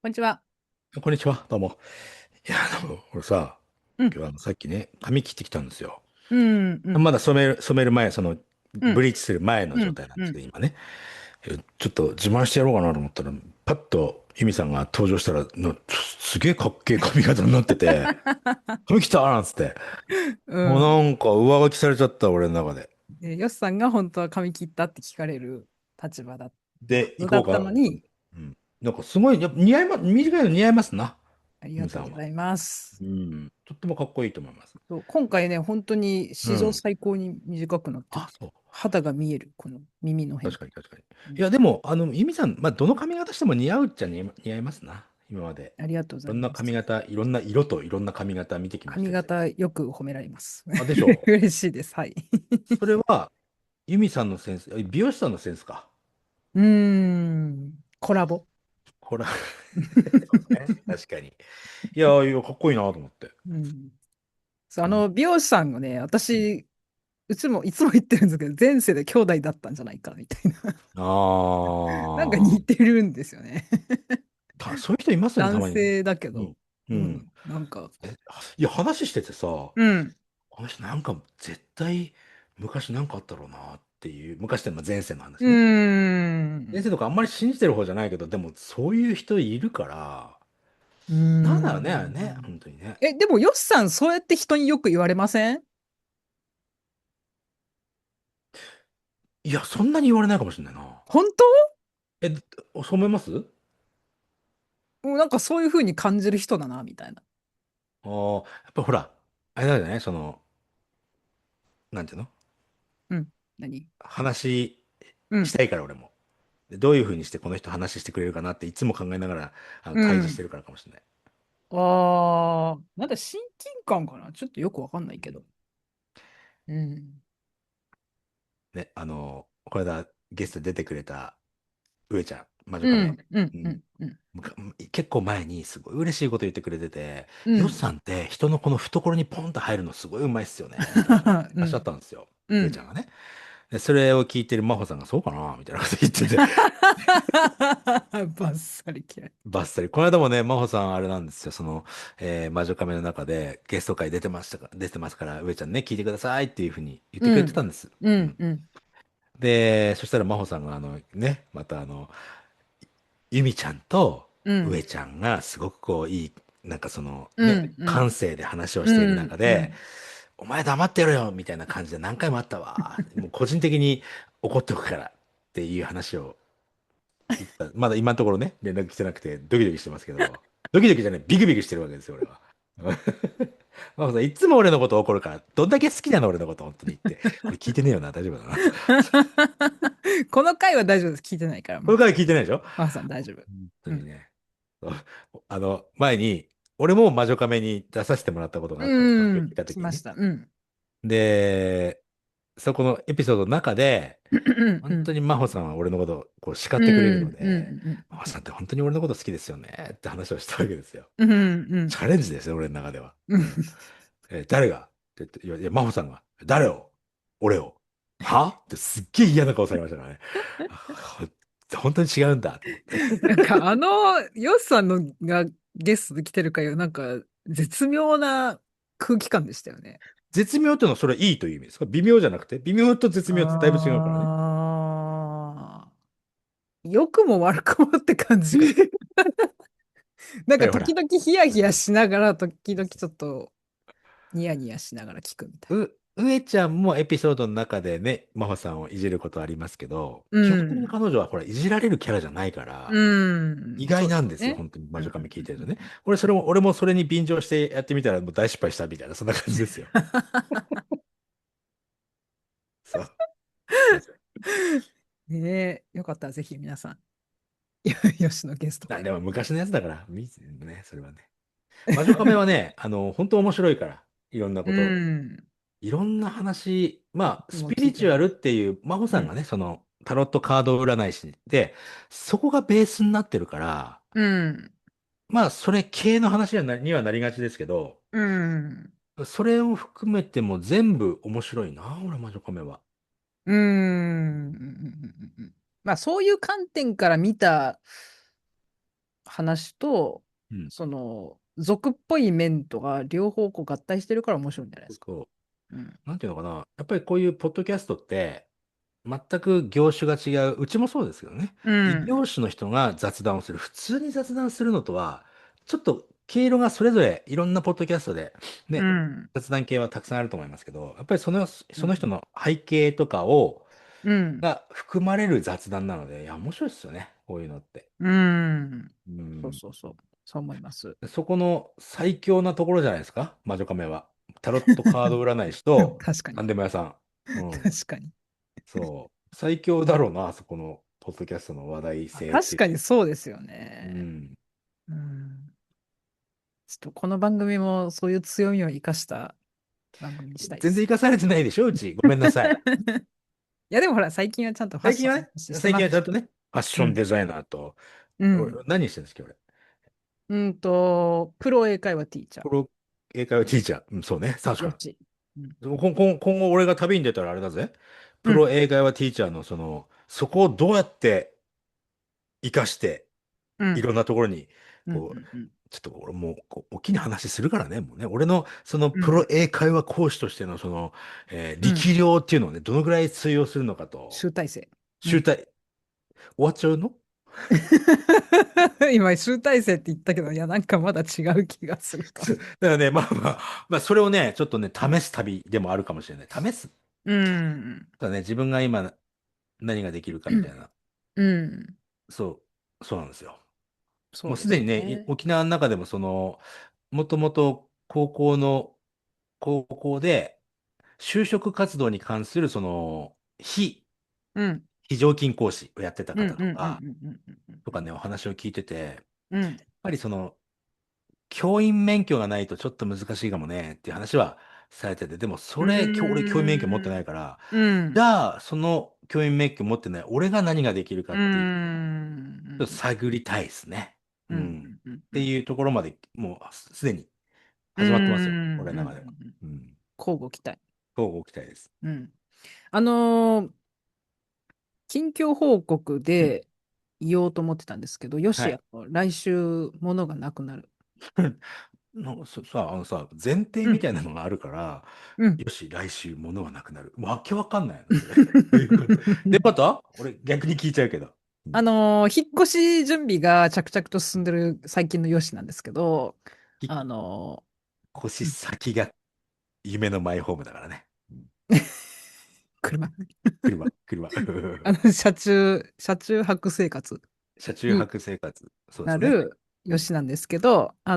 こんにちは。こんにちは、どうも。いや、俺さ、うん、今日さっきね、髪切ってきたんですよ。うん、うん、まだ染める前、うん、ブリーチする前のうん、状態なんうん。ですけど、今ね。ちょっと自慢してやろうかなと思ったら、パッとユミさんが登場したら、すげえかっけえ髪型になってて、髪切ったなんつって。うもうん。なんか上書きされちゃった、俺の中で。ヨシさんが本当は髪切ったって聞かれる立場だで、行のだったこうかな。のに、うん。なんかすごい、やっぱ短いの似合いますな、ありがユミさんは。とうございます。うん。とってもかっこいいと思います。そう今回ね、本当に史上うん。最高に短くなってあ、て、そう。肌が見える、この耳の辺。確かに確かに。うん、いや、でも、ユミさん、まあ、どの髪型しても似合うっちゃ似合いますな。今まで。ありがとうごいろんなざいます。髪型、いろんな色といろんな髪型見てきまし髪たけど。型よく褒められます。あ、でしょう。嬉しいです。はい。それは、ユミさんのセンス、美容師さんのセンスか。うーコラボ。ほら、そうね。確かに。いや、いや、かっこいいなと思って。うん、そううん。美容師さんがね、私、いつも言ってるんですけど、前世で兄弟だったんじゃないかみたいな。なんかあ似てるんですよね。そういう人いますよね、た男まにね。性だけど。うん。うん。うん。なんか、え、いや、話しててさ、うん。この人なんか絶対昔なんかあったろうなっていう、昔ってまあ前世のう話ね。ーん。先生とかあんまり信じてる方じゃないけど、でもそういう人いるから、うーなんだろうね、あれね、ん。本当にね。でも、ヨシさん、そうやって人によく言われません？いや、そんなに言われないかもしれないな。本当？え、そう思います？もうなんかそういう風に感じる人だな、みたいな。ああー、やっぱほら、あれだよね、なんていうの、うん。何？話うん。したいから俺も。でどういうふうにしてこの人話してくれるかなっていつも考えながらうん。対峙してるからかもしれない。ああ、なんだ親近感かな、ちょっとよくわかんないけど。うん。ね、これだ、ゲストで出てくれた上ちゃん、魔女うカメ。ん。うん。うん。うん。うん。結構前にすごい嬉しいこと言ってくれてて、うん。ヨシさんって人のこの懐にポンと入るのすごい上手いっすよね、みたいなこと言ってらっしゃっうん。たんですよ。うん。上ちゃんがね。で、それを聞いてる真帆さんがそうかなみたいなこと言ってて、バッサリ嫌い。バッサリ。この間もね、真帆さんあれなんですよ。魔女カメの中でゲスト会出てますから、上ちゃんね、聞いてくださいっていうふうに言ってくうん。れてたんです。うん。うん。うん。で、そしたら真帆さんがね、またゆみちゃんとうん。上ちゃんがすごくこういい、なんかね、うん。うん。感性で話をしているうん。中で、うん。お前黙ってろよみたいな感じで何回もあったわ。もう個人的に怒っておくからっていう話を言った。まだ今のところね、連絡してなくてドキドキしてますけど、ドキドキじゃない、ビクビクしてるわけですよ、俺は。マコさん、いつも俺のこと怒るから、どんだけ好きなの俺のこと、本当に言って。これ聞いてねえよな、大丈夫だな。この回は大丈夫です。聞いてないから、これから聞いてないでしょ？マーさん大丈夫。本当うん。にね。そう前に、俺も魔女カメに出させてもらったことがあったんです。東京に来うん。た時にね。来ました。うん。で、そこのエピソードの中で、うん。うん。本当に真帆さんは俺のことをこう叱うってくれるのん。うで、ん。真帆さんって本当に俺のこと好きですよねって話をしたわけですよ。うん。うん。チャレンジですよ、俺の中では。うん。うん。誰がって言って、いや、真帆さんが、誰を俺をはってすっげえ嫌な顔されましたからね。あ本当に違うんだと思って。なんかヨシさんのがゲストで来てる回はなんか絶妙な空気感でしたよね。絶妙っていうのはそれいいという意味ですか？微妙じゃなくて、微妙と絶妙ってだいぶ違うからね。あ良くも悪くもって感じが。なんかだからほら、時々ヒヤヒヤしながら、時々ちょっとニヤニヤしながら聞くみたい上ちゃんもエピソードの中でね、真帆さんをいじることありますけど、な。う基本的にん。彼女はほら、いじられるキャラじゃないかうら、意ん。そうで外なんですよ、すね。本当に魔うん。女カメ聞いてるとね。俺もそれに便乗してやってみたらもう大失敗したみたいな、そんな感じですよ。そう。そうそう。ねえ、よかったらぜひ皆さん、よしのゲスト会。でも昔のやつだから、ね、それはね。魔女カメはね、本当面白いから、いろんなうこと。ん。いろんな話、まあ、僕もスピリチュアル聞いてます。っていう、真帆うん。さんがね、タロットカード占い師で、そこがベースになってるから、うん。まあ、それ系の話にはなりがちですけど、うん。それを含めても全部面白いな、俺、魔女カメは。うん。うん。まあ、そういう観点から見た話と、うん。その、俗っぽい面とが両方こう合体してるから面白いんじゃないですか。そううん。なんていうのかな。やっぱりこういうポッドキャストって、全く業種が違う。うちもそうですけどね。う異ん。業種の人が雑談をする。普通に雑談するのとは、ちょっと毛色がそれぞれいろんなポッドキャストで、ね、うん。雑談系はたくさんあると思いますけど、やっぱりその人うん。の背景とかを、うん。が含まれる雑談なので、いや、面白いですよね。こういうのって。うん。うん。そうそうそう。そう思います。そこの最強なところじゃないですか、魔女カメは。タロットカード占い師と、確かに。なんでも屋さん。うん。確かに。そう。最強だろうな、あそこの、ポッドキャストの話題あ、性っていう。確かにそうですよね。うん。うん。ちょっとこの番組もそういう強みを生かした番組にしたいです。全然活かされてないでしょ、うち。ごめんなさい。いやでもほら、最近はちゃんとファッションの最近はね、最話してますし。近はちゃんとね、ファッシうん。ョンデザイナーと、俺うん。何してるんですか、俺。プロ英会話ティーチャー。プロ英会話ティーチャー。うん、そうね、確かに。よし。うん。今後俺が旅に出たらあれだぜ。プロうん。英会話ティーチャーのそこをどうやって活かして、うん。いろんなところに、うん。こう、うん。ちょっと俺もう、大きな話するからね、もうね。俺の、その、うん。プロ英会話講師としての、うん。力量っていうのをね、どのぐらい通用するのかと、集大成。うん。集大、終わっちゃうの？今、集大成って言ったけど、いや、なんかまだ違う気がするかも。だからね、まあ、それをね、ちょっとね、試す旅でもあるかもしれない。試す。うん。ただね、自分が今何ができるかみたいな。うん。そうなんですよ。もうそうですすでにね、ね。沖縄の中でももともと高校で、就職活動に関するうん。非常勤講師をやってたうん。うん。うん。方とかうん。ね、お話を聞いてて、やっうん。ぱり教員免許がないとちょっと難しいかもねっていう話はされてて、でもう俺教員免許持っん。てないから、うん。じゃあ、その教員免許持ってない俺が何ができるかうっていう、ちょっとん。探りたいですね。うん。うん。うん。っていうところまでもうすでにうん。始まってますよ。うん。俺の中では。うん。うん。交互期待。乞うご期待です。うん。あのー近況報告うん。で言おうと思ってたんですけど、よし、はい。来週、物がなくなる。あのさ、前提うん。みたいなのがあるから、うん。よし、来週物はなくなる。わけわかんないな、それ。どういうこと？で、また俺逆に聞いちゃうけど。うん。引っ越し準備が着々と進んでる最近のよしなんですけど、引っあの越しーうん。 先が夢のマイホームだからね。うん。車。車。車中泊生活車中に泊生活。そうですね。なるうん。よしなんですけど、家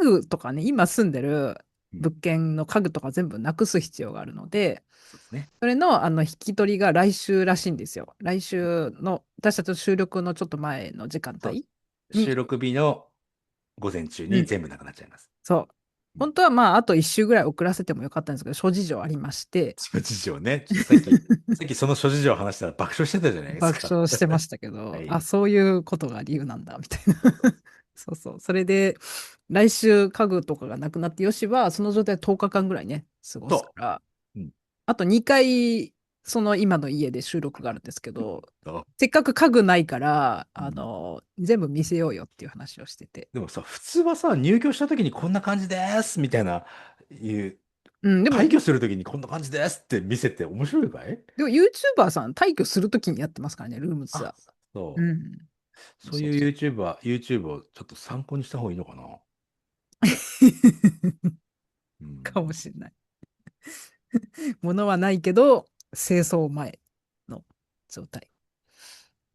具とかね、今住んでるうん。物件の家具とか全部なくす必要があるので、そうですね。それの、引き取りが来週らしいんですよ。来週の、私たちの収録のちょっと前の時間そう。帯に、収録日の午前中うん。に全部なくなっちゃいます。そう。うん。本当はまあ、あと1週ぐらい遅らせてもよかったんですけど、諸事情ありまして、諸事情ね。ちょっとさっきその諸事情を話したら爆笑してたじゃないです爆か。笑してましたけど、あ、はい。そういうことが理由なんだ、みたいな。そうそう。そうそう。それで、来週家具とかがなくなってよしは、その状態で10日間ぐらいね、過ごすかそら、う。うん。あと2回、その今の家で収録があるんですけど、そう。せっかく家具ないから、うん。全部見せようよっていう話をしてて。でもさ、普通はさ、入居した時にこんな感じですみたいな、うん、でも、退去する時にこんな感じですって見せて面白いかい？YouTuber さん退去するときにやってますからね、ルームツアあ、ー。うそう。ん。そういう そうそう。YouTube をちょっと参考にした方がいいのかな。うかん。もしれない。物はないけど、清掃前の状態。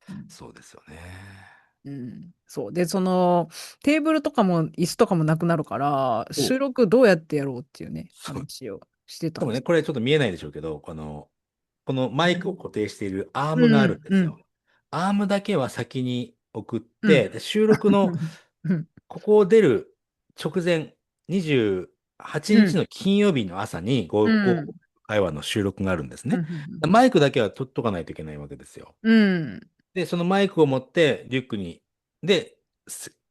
うん。そうですよね。うん、そう。で、テーブルとかも椅子とかもなくなるから、お、収録どうやってやろうっていうね、そう。し話をしてたかもね、んです。これちょっと見えないでしょうけど、このマイクを固定しているアームがあるんうん、ですよ。うん、アームだけは先に送っうん。て、で収録のうん、ここを出る直前、28日うん、の金曜日の朝にうごん、会話の収録があるんですうん、ね。うん、マイクだけは取っとかないといけないわけですよ。うん、で、そのマイクを持ってリュックで、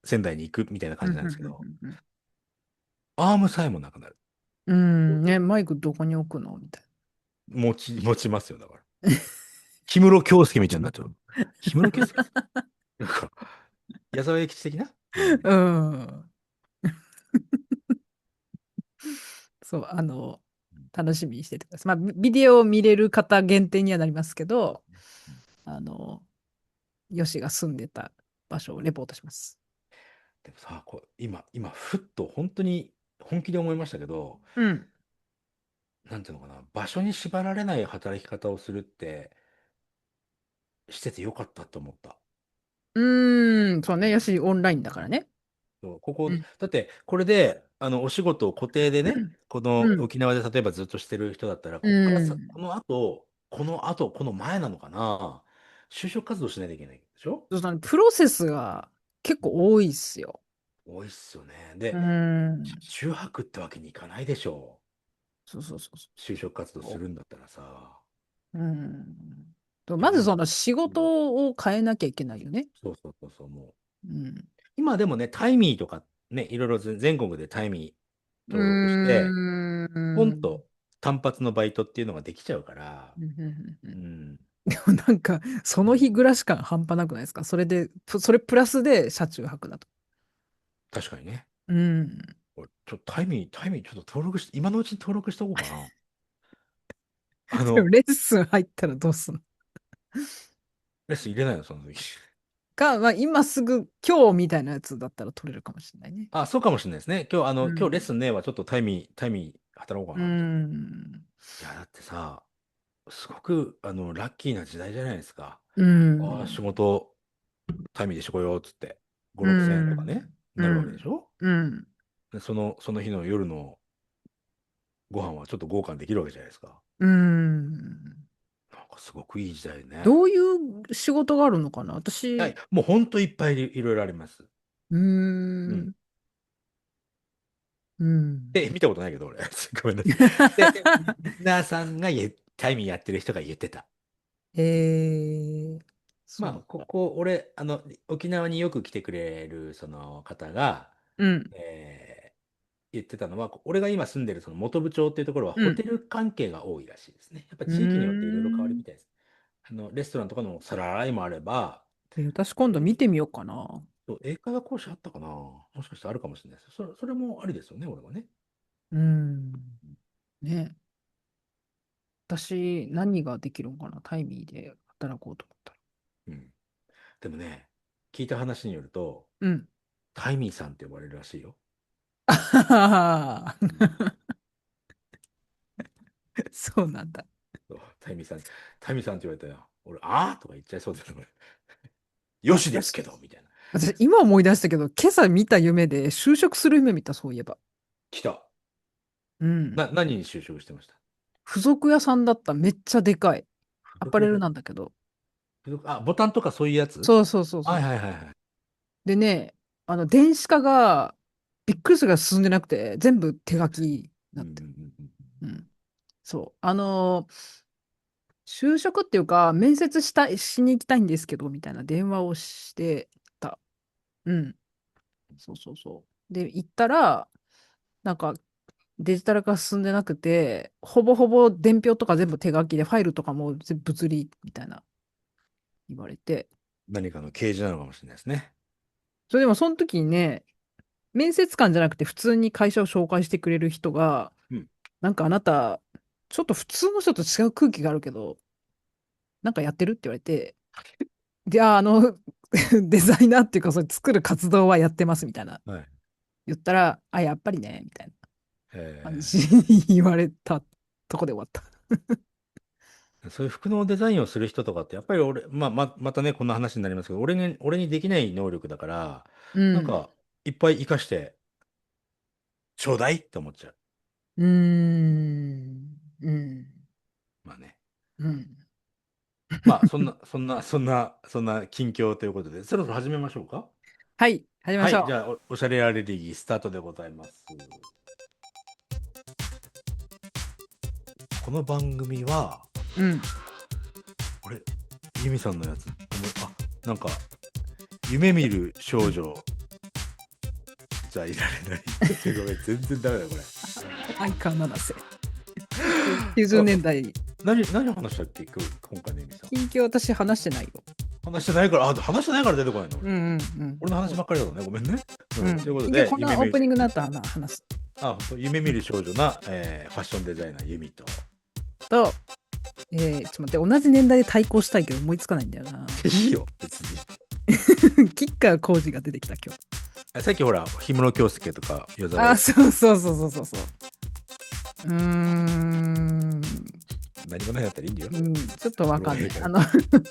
仙台に行くみたいな感うん、じなんですけど、うん、アームさえもなくなる。うん、ね、マイクどこに置くのみたい持ちますよ、だから。氷室京介みたいになっちゃう。氷室京介なんか、矢沢永吉的な、うん、うん。そう、楽しみにしててください。まあ、ビデオを見れる方限定にはなりますけど、うん。あの、ヨシが住んでた場所をレポートします。でもさ、今、ふっと本当に本気で思いましたけど、うん。なんていうのかな、場所に縛られない働き方をするって、しててよかったと思った。そうね。ヨシオンラインだからね。そうここ、うん。だってこれで、お仕事を固定でね、このうん。沖縄で例えばずっとしてる人だったら、うこっからさ、ん。この前なのかな、就職活動しないといけないでしょ。そうだね、プロセスが結構多いっすよ。多いっすよね。うで、ん。中泊ってわけにいかないでしょそうそうそうそ就職活動すう。るんだったらさ。うん。いや、まずでも、その仕うん、事を変えなきゃいけないよね。そう、もう。うん。今でもね、タイミーとかね、いろいろ全国でタイミーう登録して、ーん。ポンと単発のバイトっていうのができちゃうから、うんうんうんうん。うん。でもなんか、その日暮らし感半端なくないですか？それで、それプラスで車中泊だと。確かにね。うん。俺ちょっとタイミーちょっと登録して、今のうちに登録しておこうかな。あの、でもレッスン入ったらどうすんのレッスン入れないの、その時。か、まあ、今すぐ、今日みたいなやつだったら取れるかもしれないね。あ、そうかもしれないですね。今日レッうん。スンねえわ、ちょっとタイミー働こううかな、みたいな。ん。いや、だってさ、すごく、ラッキーな時代じゃないですか。うああ、仕ん。事、タイミーでしてこようっつって、5、う6千円とかね、ん。うなるわけでしん。ょ。うん。でその日の夜のご飯はちょっと豪華にできるわけじゃないですか。うん。なんかすごくいい時代ね。どういう仕事があるのかなはい、私、もうほんといっぱいいろいろあります。うーうん。ん。うん。で、見たことないけど、俺。ごめんなさい。で、リスナーさんがタイミーやってる人が言ってた。まあ、そうか。俺、沖縄によく来てくれる、その方が、うん。言ってたのは、俺が今住んでるその本部町っていうところは、うん。ホテル関係が多いらしいですね。やっぱうー地域によっていろいろ変わるみん。たいです。レストランとかの皿洗いもあれば、私今度見てみようかな。英会話講師あったかな、もしかしてあるかもしれないです。それもありですよね、俺はね。うん。ね。私、何ができるのかなタイミーで働こうと思ったら。うん。でもね、聞いた話によると、うん。タイミーさんって呼ばれるらしいよ。あははは うん。そうなんだ。そうタイミーさんって言われたら、俺、あーとか言っちゃいそうですね。よあ、しですけど、みたいな。私、今思い出したけど、今朝見た夢で就職する夢見た、そういえば。来た。うん。何に就職してました？付属屋さんだった。めっちゃでかい。アパレルなんだけど。あ、ボタンとかそういうやつ。そうそうそうそう。はいはいはいはい。でね、電子化がびっくりするぐらい進んでなくて、全部手書きにうんうんなってる。うんうん。うん。そう。就職っていうか、面接しに行きたいんですけど、みたいな電話をしてた。うん。そうそうそう。で、行ったら、なんか、デジタル化進んでなくて、ほぼほぼ伝票とか全部手書きで、ファイルとかも全部物理みたいな言われて。何かの掲示なのかもしれないですね。それでもその時にね、面接官じゃなくて普通に会社を紹介してくれる人が、うん。なんかあなた、ちょっと普通の人と違う空気があるけど、なんかやってるって言われて、じゃあ、デザイナーっていうか、それ作る活動はやってますみたいな。はい。言ったら、あ、やっぱりね、みたいな感じえに言われたとこで終わった。そういう服のデザインをする人とかって、やっぱり俺、またね、こんな話になりますけど、俺にできない能力だから、うん。なんか、いっぱい活かして、ちょうだいって思っちゃう。うーん。うん。まあね。うん。まあ、そんな近況ということで、そろそろ始めましょうか。はい、始めまはい。じしょゃあ、おしゃれアレルギースタートでございます。この番組は、う。うん。あれ、ユミさんのやつ、なんか、夢見る少女じゃいられない。ごめん、全然ダメだよ、これ。相川七瀬。90年あ、代。何話したっけ、今回のユミさん。近況私話してないよ。話してないから、話してないから出てこないの、俺。うんうんうん。俺の話そばっかりだろうね。ごめんね。う。うん。ということじゃあ、で、こんなオープニングになったら話す。本当夢見る少女な、ファッションデザイナー、ユミと。と、ちょっと待って、同じ年代で対抗したいけど思いつかないんだよな。いいよ、別に。吉川晃司が出てきた今日。さっきほら、氷室京介とか、与沢あ、洋そうそうそうそうそうそう。ん。何もないだったらいいんだよ。うん、ちょっとわかんない。これ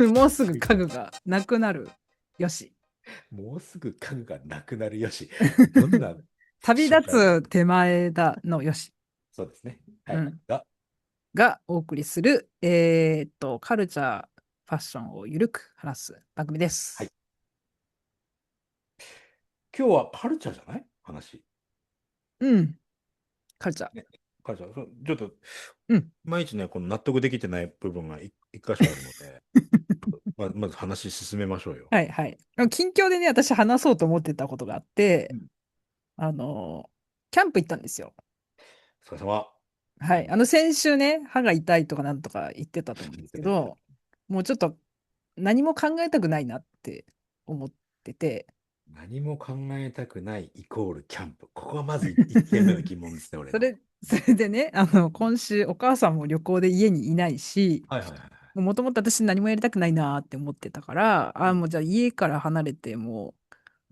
はもうすぐ家具がなくなる。よし。もうすぐ家具がなくなるよし。どんな旅立紹介。つ手前だのよし。そうですね。はい。うん。がお送りする、カルチャー、ファッションをゆるく話す番組ではい。す。今日はカルチャーじゃない話。うん。カルチャー。ね。カルチャー。ちょっと、うん。いまいちね、この納得できてない部分が一箇所あるので、まず話進めましょうよ。はいはい。近況でね、私話そうと思ってたことがあって、うん。あの、キャンプ行ったんですよ。お疲れ様。はい。先週ね、歯が痛いとかなんとか言ってたと思うんですけど、もうちょっと何も考えたくないなって思ってて、何も考えたくないイコールキャンプ。ここがまず一点目の疑問ですね、俺の。それでね、今週お母さんも旅行で家にいないし、はいはいはい。もともと私何もやりたくないなーって思ってたから、もうじゃあ家から離れて、も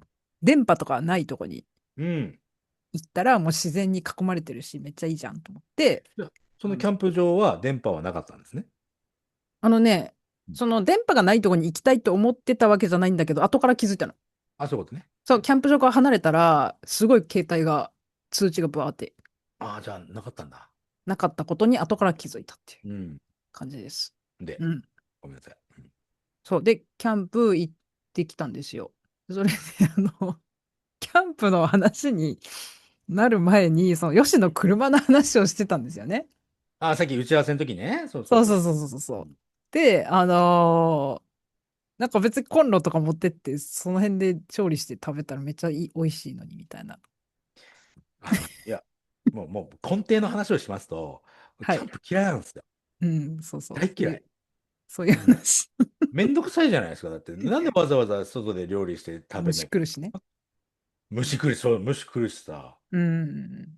う電波とかないとこにうん。行ったら、もう自然に囲まれてるし、めっちゃいいじゃんと思って、じゃあそのあの、キャンプ場は電波はなかったんですね。あのね、うん。その電波がないとこに行きたいと思ってたわけじゃないんだけど、後から気づいたの。あ、そういうことね。そう、キャンプ場から離れたら、すごい携帯が、通知がブワーってああ、じゃあなかったんだ。なかったことに後から気づいたっていううん。感じです。で、うん。ごめんなさい。うん。そう。で、キャンプ行ってきたんですよ。それで、キャンプの話になる前に、その、ヨシの車の話をしてたんですよね。ああ、さっき打ち合わせの時ね。そうそうそうそそうそうそうそうそう。う。うん。で、なんか別にコンロとか持ってって、その辺で調理して食べたらめっちゃ美味しいのに、みたいな。いや、もう根底の話をしますと、はい。キャンプ嫌いなんですよ。うん、そうそう。大嫌い。そういう話。めんどくさいじゃないですか。だって、なんでわざわざ外で料理して食べな虫い。来るしね。虫来るし、そう、虫来るしさ、うん。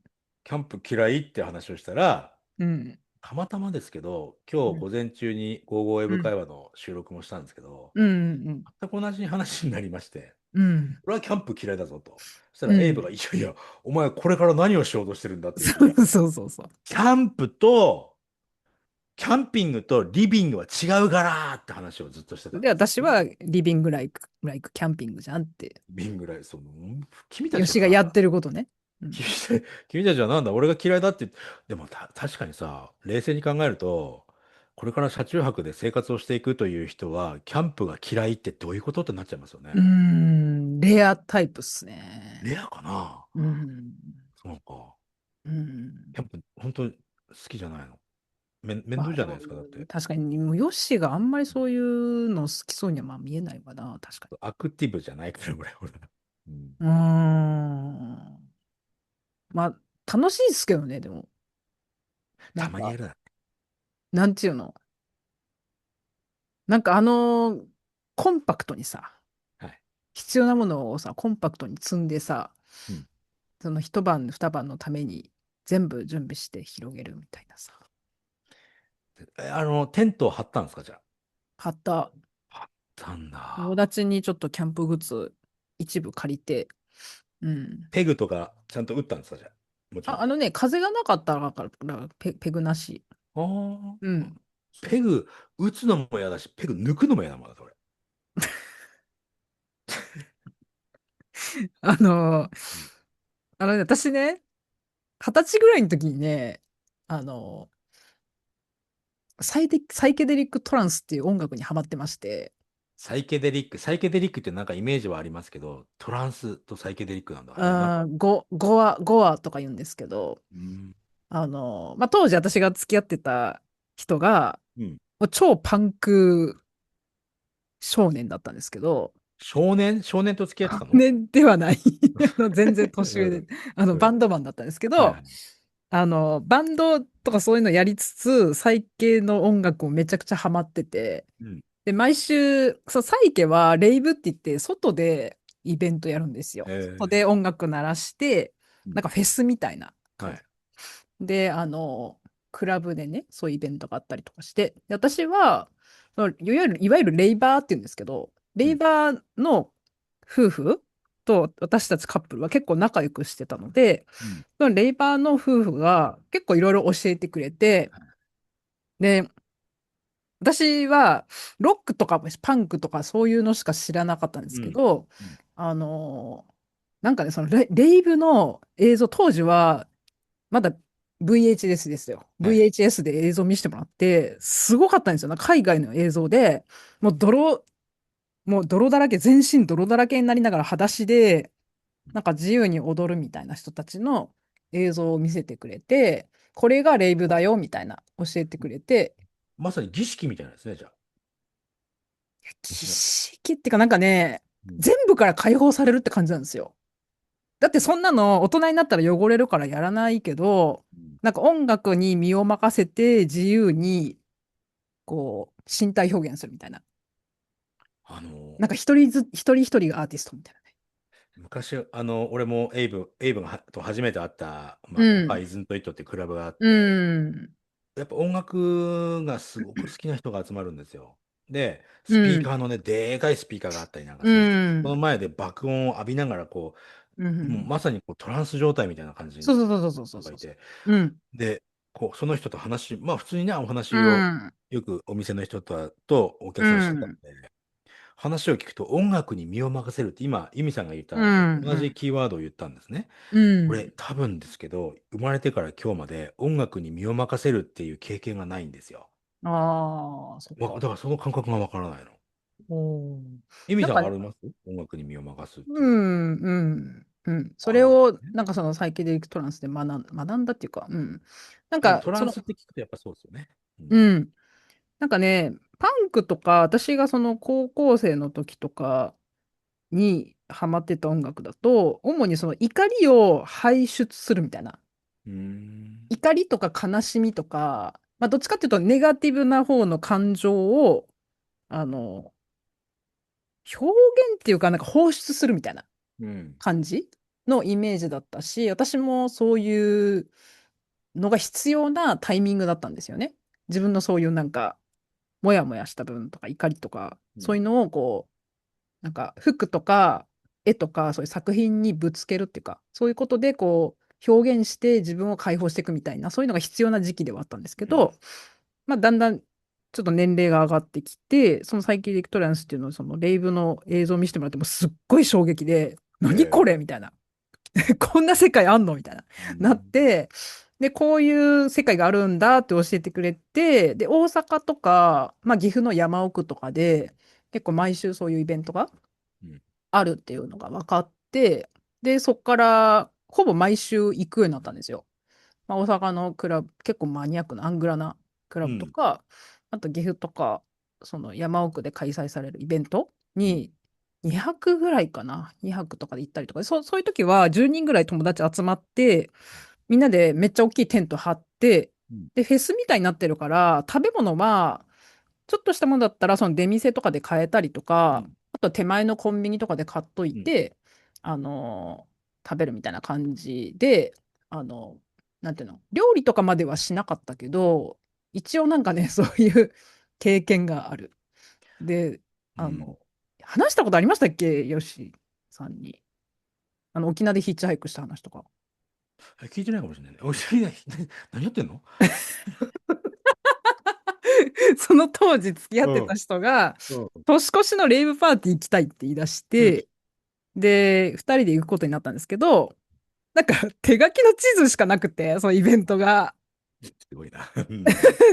キャンプ嫌いって話をしたら、うん。たまたまですけど、今日うん。午前中に55ウェうん。ブ会話の収録もしたんですけど、うん。全く同じ話になりまして、うん。俺はキャンプ嫌いだぞと。そしたうん。らエイブが、いやいや、お前これから何をしようとしてるんだって言うと、いや、そうそうそうそう。キャンプと、キャンピングとリビングは違うからって話をずっとしてたんで、です。私はリビングライクキャンピングじゃんって、リビングぐらい、君たちはさ、吉がやってることね。うん。君たちはなんだ、俺が嫌いだって言って、でも確かにさ、冷静に考えると、これから車中泊で生活をしていくという人は、キャンプが嫌いってどういうことってなっちゃいますよね。レアタイプっすね。レアかな。うん。そうか。うん。キャンプ、本当好きじゃないの。面まあでも、倒じゃないですか、だって。確かに、もうヨッシーがあんまりそういうの好きそうにはまあ見えないわな、確かアクティブじゃないから、俺。うん。に。まあ、楽しいですけどね、でも。なんか、たまにやるな。なんていうの。なんかコンパクトにさ、はい。必要なものをさ、コンパクトに積んでさ、うん。その一晩、二晩のために全部準備して広げるみたいなさ。テントを張ったんですか、じゃ買ったあ。張ったん友だ。達にちょっとキャンプグッズ一部借りて、うん。ペグとかちゃんと打ったんですか、じゃあ。もちろん。風がなかったからペグなし。ああ。うん。そうそう。ペグ打つのも嫌だし、ペグ抜くのも嫌だもんだ、それ。あのうん。私ね、20歳ぐらいの時にね、あのサイケデリックトランスっていう音楽にハマってまして、サイケデリックってなんかイメージはありますけど、トランスとサイケデリックなんだ。なんか、ゴアとか言うんですけど、うん。まあ、当時私が付き合ってた人が、うん。もう超パンク少年だったんですけど、少年と付き合ってたの？年ではない全然う年上で、ん。うん。バンドマンだったんですけど、はいはい。バンドとかそういうのやりつつ、最系の音楽をめちゃくちゃハマってて、うん。で、毎週、そう、サイケはレイブって言って、外でイベントやるんですよ。外でえ音楽鳴らして、うん。なんかフェスみたいな感じ。はい。で、クラブでね、そういうイベントがあったりとかして、で私は、そのいわゆるレイバーって言うんですけど、レイうん。バーの夫婦と私たちカップルは結構仲良くしてたので、うん。そのレイバーの夫婦が結構いろいろ教えてくれて、で、私はロックとかパンクとかそういうのしか知らなかったんですうん。けど、うん。あのなんかね、そのレイブの映像、当時はまだ VHS ですよ。はい。VHS で映像見せてもらって、すごかったんですよ。なんか海外の映像で、もう泥だらけ、全身泥だらけになりながら裸足で、なんか自由に踊るみたいな人たちの映像を見せてくれて、これがレイブだよみたいな教えてくれて、まさに儀式みたいなんですね、じゃあ。儀式っていうかなんかね、うん。全部から解放されるって感じなんですよ。だってそんなの大人になったら汚れるからやらないけど、うん。なんか音楽に身を任せて自由にこう身体表現するみたいな。あの、なんか一人一人がアーティストみたいなね。昔、俺もエイブと初めて会った、うまあ、ん。イズントイットっていうクラブがあっうて、ん。やっぱ音楽がすごく好きな人が集まるんですよ。で、うスピーカん。ーのね、でかいスピーカーがあったりなんかうするんです。そのん。前で爆音を浴びながら、もううん。まさにトランス状態みたいな感じのそうそうそうそうそうそうそ人がいて、う。うん。で、その人とまあ普通にね、おう話をん。よくお店の人とおう客さんしてたんん。で、話を聞くと音楽に身を任せるって今、ユミさんが言っうた同じん。キーワードを言ったんですね。うん。俺、多分ですけど、生まれてから今日まで音楽に身を任せるっていう経験がないんですよ。ああ、そっか。だからその感覚がわからないの。おー。ユミなんか、さんあります音楽に身を任すっていう。うん、うん、うん。そあるんですれを、ね。なんかそのサイケデリックトランスで学んだっていうか、うん。なんでもか、トランスって聞くとやっぱそうですよね。うん。うん。なんかね、パンクとか、私がその高校生の時とかにハマってた音楽だと、主にその怒りを排出するみたいな。うーん。怒りとか悲しみとか、まあどっちかっていうとネガティブな方の感情を、あの、表現っていうかなんか放出するみたいなうん。感じのイメージだったし、私もそういうのが必要なタイミングだったんですよね。自分のそういうなんか、もやもやした部分とか怒りとか、うん。そういうのをこう、なんか服とか絵とかそういう作品にぶつけるっていうか、そういうことでこう表現して自分を解放していくみたいな、そういうのが必要な時期ではあったんですけうん。ど、まあだんだんちょっと年齢が上がってきて、そのサイキデリックトランスっていうのをそのレイブの映像を見せてもらってもすっごい衝撃で、何こええれみたいな。こんな世界あんのみたいな。なっうん。て、で、こういう世界があるんだって教えてくれて、で、大阪とか、まあ、岐阜の山奥とかで、結構毎週そういうイベントがうん。あるっていうのが分かって、で、そこからほぼ毎週行くようになったんですよ。まあ、大阪のクラブ、結構マニアックなアングラなクラブとうん。か、あと岐阜とか、その山奥で開催されるイベントうん。に、2泊ぐらいかな。2泊とかで行ったりとか、そういう時は10人ぐらい友達集まって、みんなでめっちゃ大きいテント張って、うん。で、フェスみたいになってるから、食べ物は、ちょっとしたものだったら、その出店とかで買えたりとか、うん。あと手前のコンビニとかで買っというん。て、あの食べるみたいな感じで、あのなんていうの、料理とかまではしなかったけど、一応なんかね、そういう経験がある。で、うん。あの、話したことありましたっけ、よしさんに。沖縄でヒッチハイクした話とか。聞いてないかもしれないね。おいしいね。何やってんの？その当時付き合っうん。てた人が、うん。年越しのレイブパーティー行きたいって言い出しうん。て、で、二人で行くことになったんですけど、なんか手書きの地図しかなくて、そのイベントが。すごいな。うん。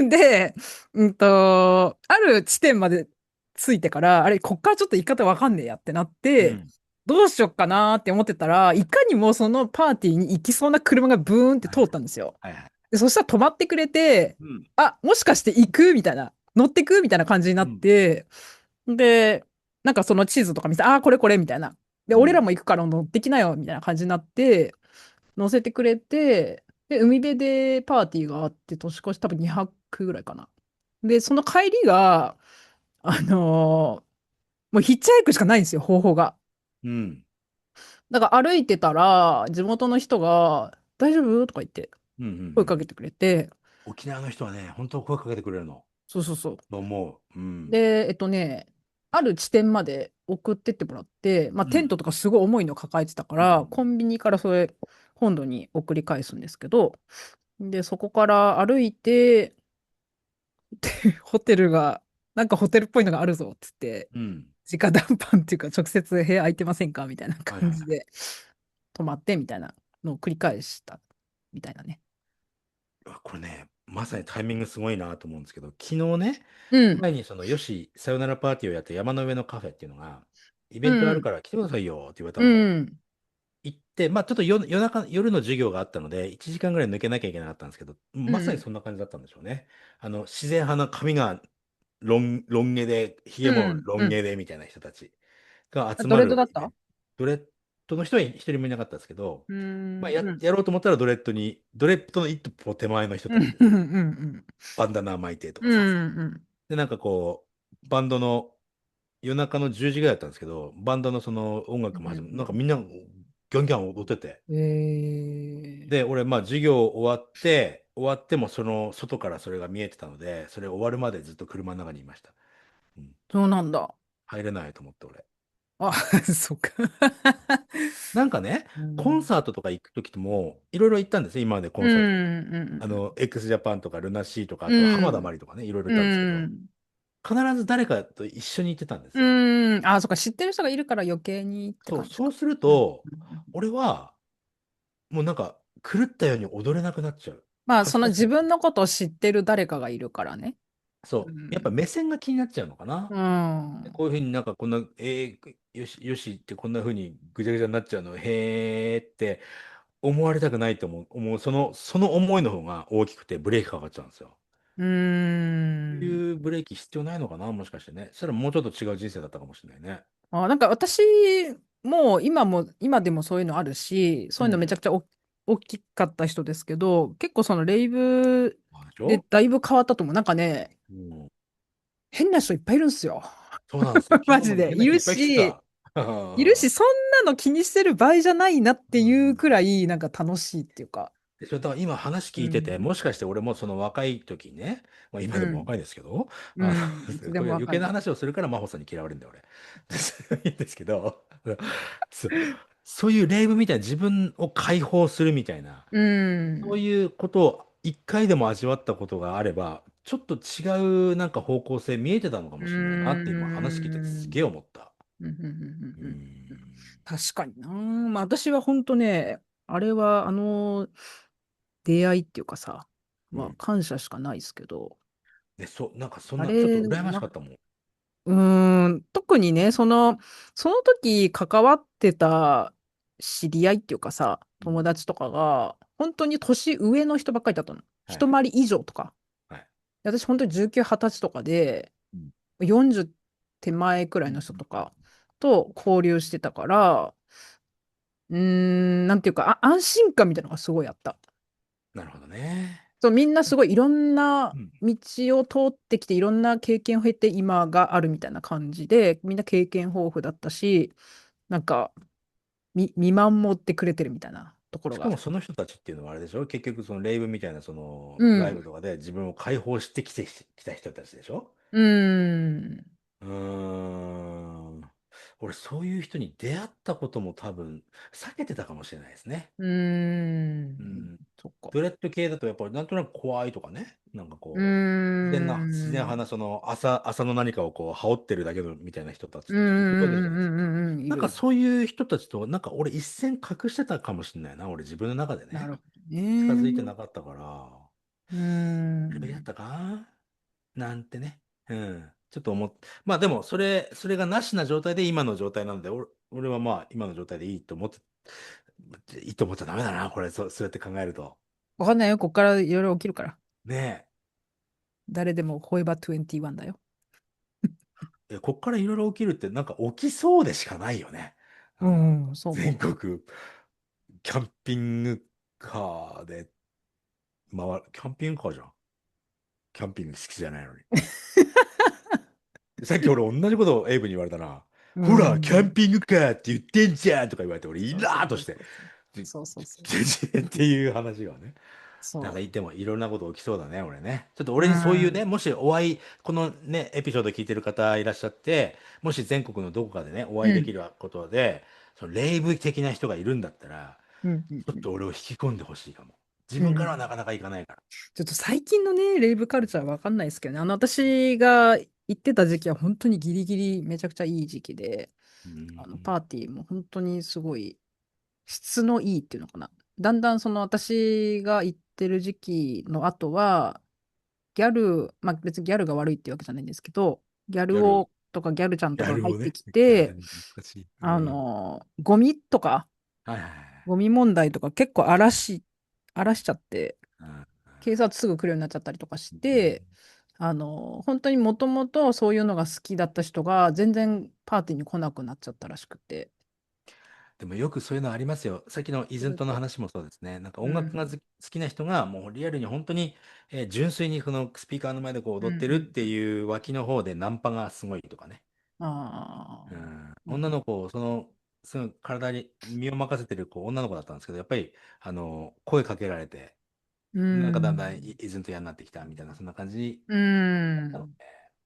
で、ある地点まで着いてから、あれ、こっからちょっと行き方わかんねえやってなって、うん。どうしよっかなーって思ってたら、いかにもそのパーティーに行きそうな車がブーンって通はいったんですよ。はいはい。で、そしたら止まってくれて、うん。あ、もしかして行くみたいな、乗ってくみたいな感じになっうん。て、で、なんかその地図とか見て、あー、これこれみたいな。で、うん。俺らも行くから乗ってきなよみたいな感じになって、乗せてくれて、で、海辺でパーティーがあって、年越し多分2泊ぐらいかな。で、その帰りが、もうヒッチハイクしかないんですよ、方法が。うん。だから歩いてたら、地元の人が、大丈夫とか言って、うんうんうん。声かけてくれて、沖縄の人はね、本当声かけてくれるの。そうそうそう。と思う。うん。で、ある地点まで送ってってもらって、まあ、うん。テントとかすごい重いの抱えてたから、うん。コンビニからそれ、本土に送り返すんですけど、で、そこから歩いて、ホテルが、なんかホテルっぽいのがあるぞっつって、うん。直談判っていうか、直接部屋空いてませんかみたいなはいはいはい。感じで、泊まってみたいなのを繰り返したみたいなね。これね、まさにタイミングすごいなと思うんですけど、昨日ね、うん、前にそのよしさよならパーティーをやって山の上のカフェっていうのが、イベントあるうん、から来てくださいよって言われたうの。ん、行って、まあちょっと夜中、夜の授業があったので、1時間ぐらい抜けなきゃいけなかったんですけど、うん、まさにそんな感じだったんでしょうね。自然派な髪がロン毛で、ひげもうん、うん。ロン毛でみたいな人たちが集ドまレッドだった？るイベント。ドレッドの人は一人もいなかったですけど、うーん、まあ、うん、やろうと思ったらドレッドの一歩手前の人うん、たちです。うん、バンダナ巻いてとうん、かさ。うん、で、なんかこう、バンドの夜中の10時ぐらいだったんですけど、バンドのその音楽も始まる。なんかみんなギャンギャン踊ってて。うん。で、俺、まあ授業終わってもその外からそれが見えてたので、それ終わるまでずっと車の中にいました。うん、そうなんだ。入れないと思って俺。あ、そっか。なんかね、うん、コンサートとか行くときも、いろいろ行ったんですよ、今までコうンサート。ん、x ジャパンとか、ルナシーとか、あうと浜田ん、まりとかね、いろいろ行うったんですけど、ん、必ず誰かと一緒に行ってたんですよ。うん。あ、そっか、知ってる人がいるから余計にってそう、感じか。そうするうん、と、俺は、もうなんか、狂ったように踊れなくなっちゃう。まあ、恥ずかしくて。その自分のことを知ってる誰かがいるからね。うそう。やっぱん。目線が気になっちゃうのかうな。でん。こういうふうになんかこんな、よし、よしってこんなふうにぐちゃぐちゃになっちゃうの、へーって思われたくないとその思いの方が大きくてブレーキかかっちゃうんですよ。うーそうん。いうブレーキ必要ないのかな、もしかしてね。そしたらもうちょっと違う人生だったかもしれないね。あ、なんか私今でもそういうのあるし、そういうのめうん。ちゃくちゃ大きかった人ですけど、結構そのレイブででしょ？だいぶ変わったと思う。なんかね、うん。変な人いっぱいいるんですよ。そうなんですよ。昨マ日もジで。いるね変な人いっぱい来てし、た。そんなの気にしてる場合じゃないなってうんういうくらん。い、なんか楽しいっていうか。でしょ、だから今話聞いてて、うん。もしかして俺もその若い時にね、まあ、今うん。でも若いですけど、うん。いつでこういう余計なもわかる。話をするから真帆さんに嫌われるんだよ、俺。いいんですけど、そう、そういうレイブみたいな自分を解放するみたいな、うん。そういうことを一回でも味わったことがあれば、ちょっと違うなんか方向性見えてたのかうーもしれないなって今話聞いててすげえん。思った。うんうんうんううんうん。ん。確かにな。まあ私は本当ね、あれは出会いっていうかさ、まあうん。感謝しかないですけど、で、なんかそんな、ちょっとあれ、羨ましかったもん。特にね、その時関わってた知り合いっていうかさ、うん。友達とかが、本当に年上の人ばっかりだったの。はいはい。一回り以上とか。はい。私本当に19、20歳とかで、うん。40手前くらいのうん。人とかと交流してたから、なんていうか、安心感みたいなのがすごいあった。なるほどね。そう、みんなすごいいろんなうん。道を通ってきて、いろんな経験を経て今があるみたいな感じで、みんな経験豊富だったし、なんか、見守ってくれてるみたいなところが。しかもその人たちっていうのはあれでしょ？結局そのレイブみたいなそのうん。ライブとかで自分を解放してきた人たちでしょ？うーん。うーん。俺そういう人に出会ったことも多分避けてたかもしれないですね。うーん。うん。そっか。ドレッド系だとやっぱりなんとなく怖いとかね。なんかうーこう、自然派なん。その朝の何かをこう羽織ってるだけのみたいな人たちうんとかいるわけじゃないですか。うんうんうんうんうん。いる。なんかそういう人たちとなんか俺一線隠してたかもしれないな。俺自分の中でね。なるほど近づいてね。なかったから、うーやるべきだっん。たかなんてね。うん。ちょっとまあでも、それがなしな状態で今の状態なので、俺はまあ今の状態でいいと思っちゃダメだな、これ、そうやって考えると。わかんないよ。こっからいろいろ起きるから。ね誰でもフォーエバー21だよ。え。こっからいろいろ起きるって、なんか起きそうでしかないよね。ううんん、そう思全国、キャンピングカーでキャンピングカーじゃん。キャンピング好きじゃないのに。さっき俺同じことをエイブに言われたな。うほら、キャンん。ピングカーって言ってんじゃんとか言われて、俺イそうそうそうラーっとして。そうそう。でそうそうそう。っていう話がね。なんかそ言ってもいろんなこと起きそうだね、俺ね。ちょっとう。う俺にそういうね、ん。もしお会い、このね、エピソード聞いてる方いらっしゃって、もし全国のどこかでね、お会いできうん。ることで、そのレイブ的な人がいるんだったら、うん。うん。ちょっと俺を引き込んでほしいかも。自分からはうん。なかなかいかないから。ちょっと最近のね、レイブカルチャーわかんないですけどね。私が行ってた時期は本当にギリギリめちゃくちゃいい時期で、うん。パーティーも本当にすごい質のいいっていうのかな。だんだんその私が行ってる時期の後は、ギャル、まあ別にギャルが悪いっていうわけじゃないんですけど、ギャギャル、ル男とかギャルちゃんギとかがャルをね、入ってきて、ギャルに懐かしい。うん。ゴミとか、はいはいはい。ゴミ問題とか結構荒らしちゃって、うん警察すぐ来るようになっちゃったりとかしうんて、本当にもともとそういうのが好きだった人が全然パーティーに来なくなっちゃったらしくて。でもよくそういうのありますよ。さっきのイズントのそ話もそうですね。なんかう。う音楽がん。好きな人がもうリアルに本当に、純粋にこのスピーカーの前でこううん。踊ってるってうん。いう脇の方でナンパがすごいとかね。ああ。うん、うん。女の子、すぐ体に身を任せてる女の子だったんですけど、やっぱり声かけられて、うなんかだんだんん。イズント嫌になってきたみたいな、そんな感じうん。だったので、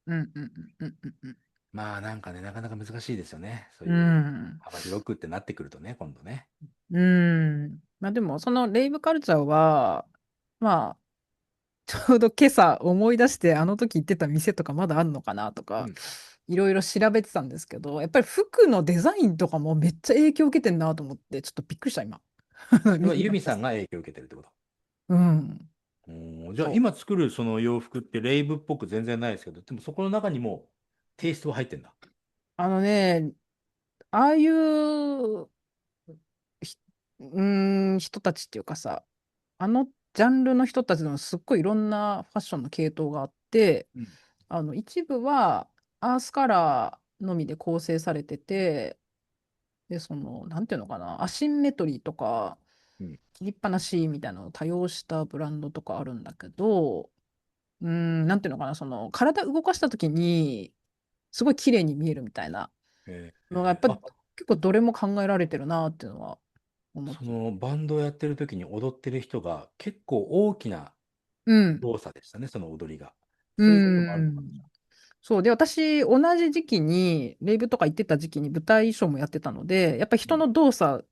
うん。うん。うん。うん。まあなんかね、なかなか難しいですよね。そうういうん。幅広くってなってくるとね、今度ね。うん。まあでも、そのレイブカルチャーは、まあ、ちょうど今朝思い出して、あの時行ってた店とかまだあるのかなとか、うん。いろいろ調べてたんですけど、やっぱり服のデザインとかもめっちゃ影響受けてんなと思って、ちょっとびっくりした、今。それはユミさん見渡す。が影響を受けてるってこと？うん。じゃあそう。今作るその洋服ってレイブっぽく全然ないですけど、でもそこの中にもテイストは入ってんだ。あのね、ああいうひ人たちっていうかさ、あのジャンルの人たちのすっごいいろんなファッションの系統があって、うん。一部はアースカラーのみで構成されてて、で、なんていうのかな、アシンメトリーとか、うん。切りっぱなしみたいなのを多用したブランドとかあるんだけど、なんていうのかな、体動かした時に、すごい綺麗に見えるみたいなのが、やっぱあ、結構どれも考えられてるなっていうのは思って。そのバンドをやってる時に踊ってる人が結構大きなうん。動作でしたね、その踊りが。うそういうこともあるのかな、じん。そう。で、私、同じ時期に、レイブとか行ってた時期に舞台衣装もやってたので、やっぱりゃあ。人の動作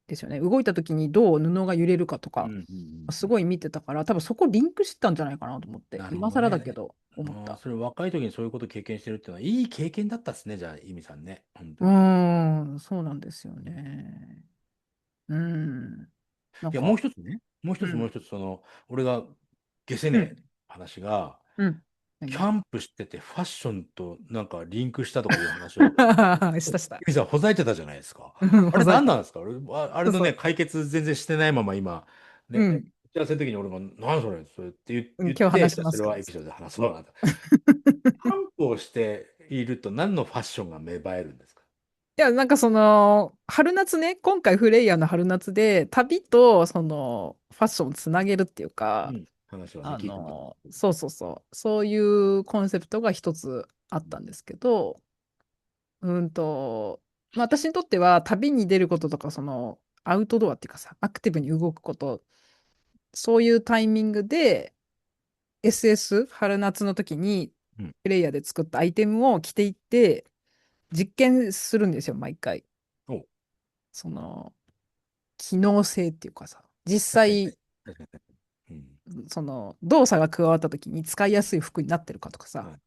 ですよね。動いた時にどう布が揺れるかとか、うんうんうんうん。すごい見てたから、多分そこリンクしてたんじゃないかなと思って、なるほ今更だどね。けど思った。それ若い時にそういうこと経験してるっていうのは、いい経験だったっすね、じゃあ、イミさんね。本当に。そうなんですよね。うん。なんいや、もうか、一つね、うん、もう一つ、俺が消せねえうん、話が、うん。何？ キャンプしててファッションとなんかリンクしたとかいう話を、したした。イミさんほざいてたじゃないですか。うん、あれほざいた。何なんですか？あれのね、そうそう。解決全然してないまま今、ね、うん。打ち合わせの時に俺が、何それ、それってうん、今日言って、じゃあそれ話しますから。はエピソードで話そうなんだ。キャンプをしていると何のファッションが芽生えるんですか？いや、なんか春夏ね、今回フレイヤーの春夏で、旅とファッションをつなげるっていうか、うん。話はね、聞いてます。そうそうそう、そういうコンセプトが一つあっうん。たんですけど、まあ、私にとっては旅に出ることとか、アウトドアっていうかさ、アクティブに動くこと、そういうタイミングで SS、春夏の時にうん。プレイヤーで作ったアイテムを着ていって、実験するんですよ、毎回。お、その、機能性っていうかさ、実確かに。際、確かに。うん。動作が加わった時に使いやすい服になってるかとかさ、はい。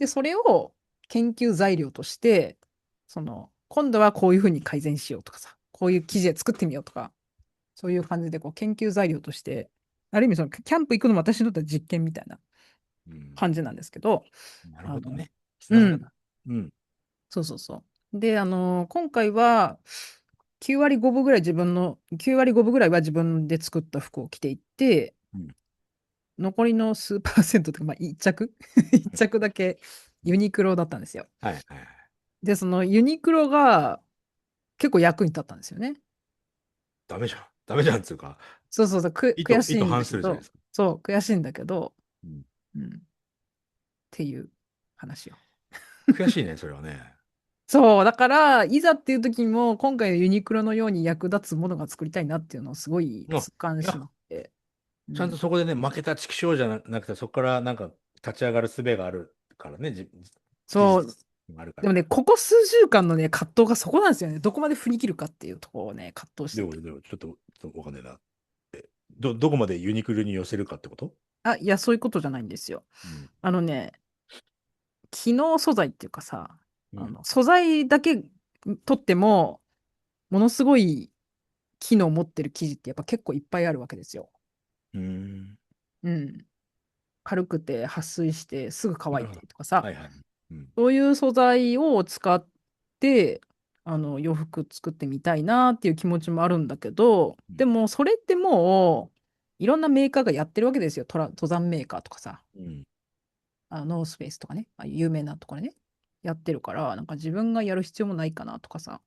で、それを研究材料として、今度はこういうふうに改善しようとかさ、こういう記事で作ってみようとか、そういう感じでこう研究材料として、ある意味キャンプ行くのも私にとっては実験みたいなうん。感じなんですけど、なるあの、ほどね。つながるな。うん、うん。そうそうそう。で、今回は9割5分ぐらい9割5分ぐらいは自分で作った服を着ていって、うん。残りの数パーセントとか、まあ1着一着だけユニクロだったんですよ。はいはいはい。で、そのユニクロが結構役に立ったんですよね。ダメじゃん。ダメじゃんっていうか、そうそうそう、悔しいんだ意図反すけど、るじゃないですか。そう、悔しいんだけど、うん。うん、っていう話を。悔しいね、それはね。そう、だから、いざっていう時にも、今回のユニクロのように役立つものが作りたいなっていうのをすごいあ、痛感しまいや、って。うちゃんとん。そこでね、負けた畜生じゃなくて、そこからなんか立ち上がる術があるからね、技そう。術があるから。でもね、ここ数週間のね、葛藤がそこなんですよね。どこまで振り切るかっていうところをね、葛藤してて。でも、ちょっとわかんないな。どこまでユニクロに寄せるかってこと？あ、いや、そういうことじゃないんですよ。うん。あのね、機能素材っていうかさ、うん。素材だけ取っても、ものすごい機能を持ってる生地ってやっぱ結構いっぱいあるわけですよ。うーん。うん。軽くて撥水してすぐ乾いなるほど。てとかさ、はいはい。うん。そういう素材を使って、洋服作ってみたいなっていう気持ちもあるんだけど、うん。でもそれってもう、いろんなメーカーがやってるわけですよ。登山メーカーとかさ、うん。ノースペースとかね、有名なところね、やってるから、なんか自分がやる必要もないかなとかさ。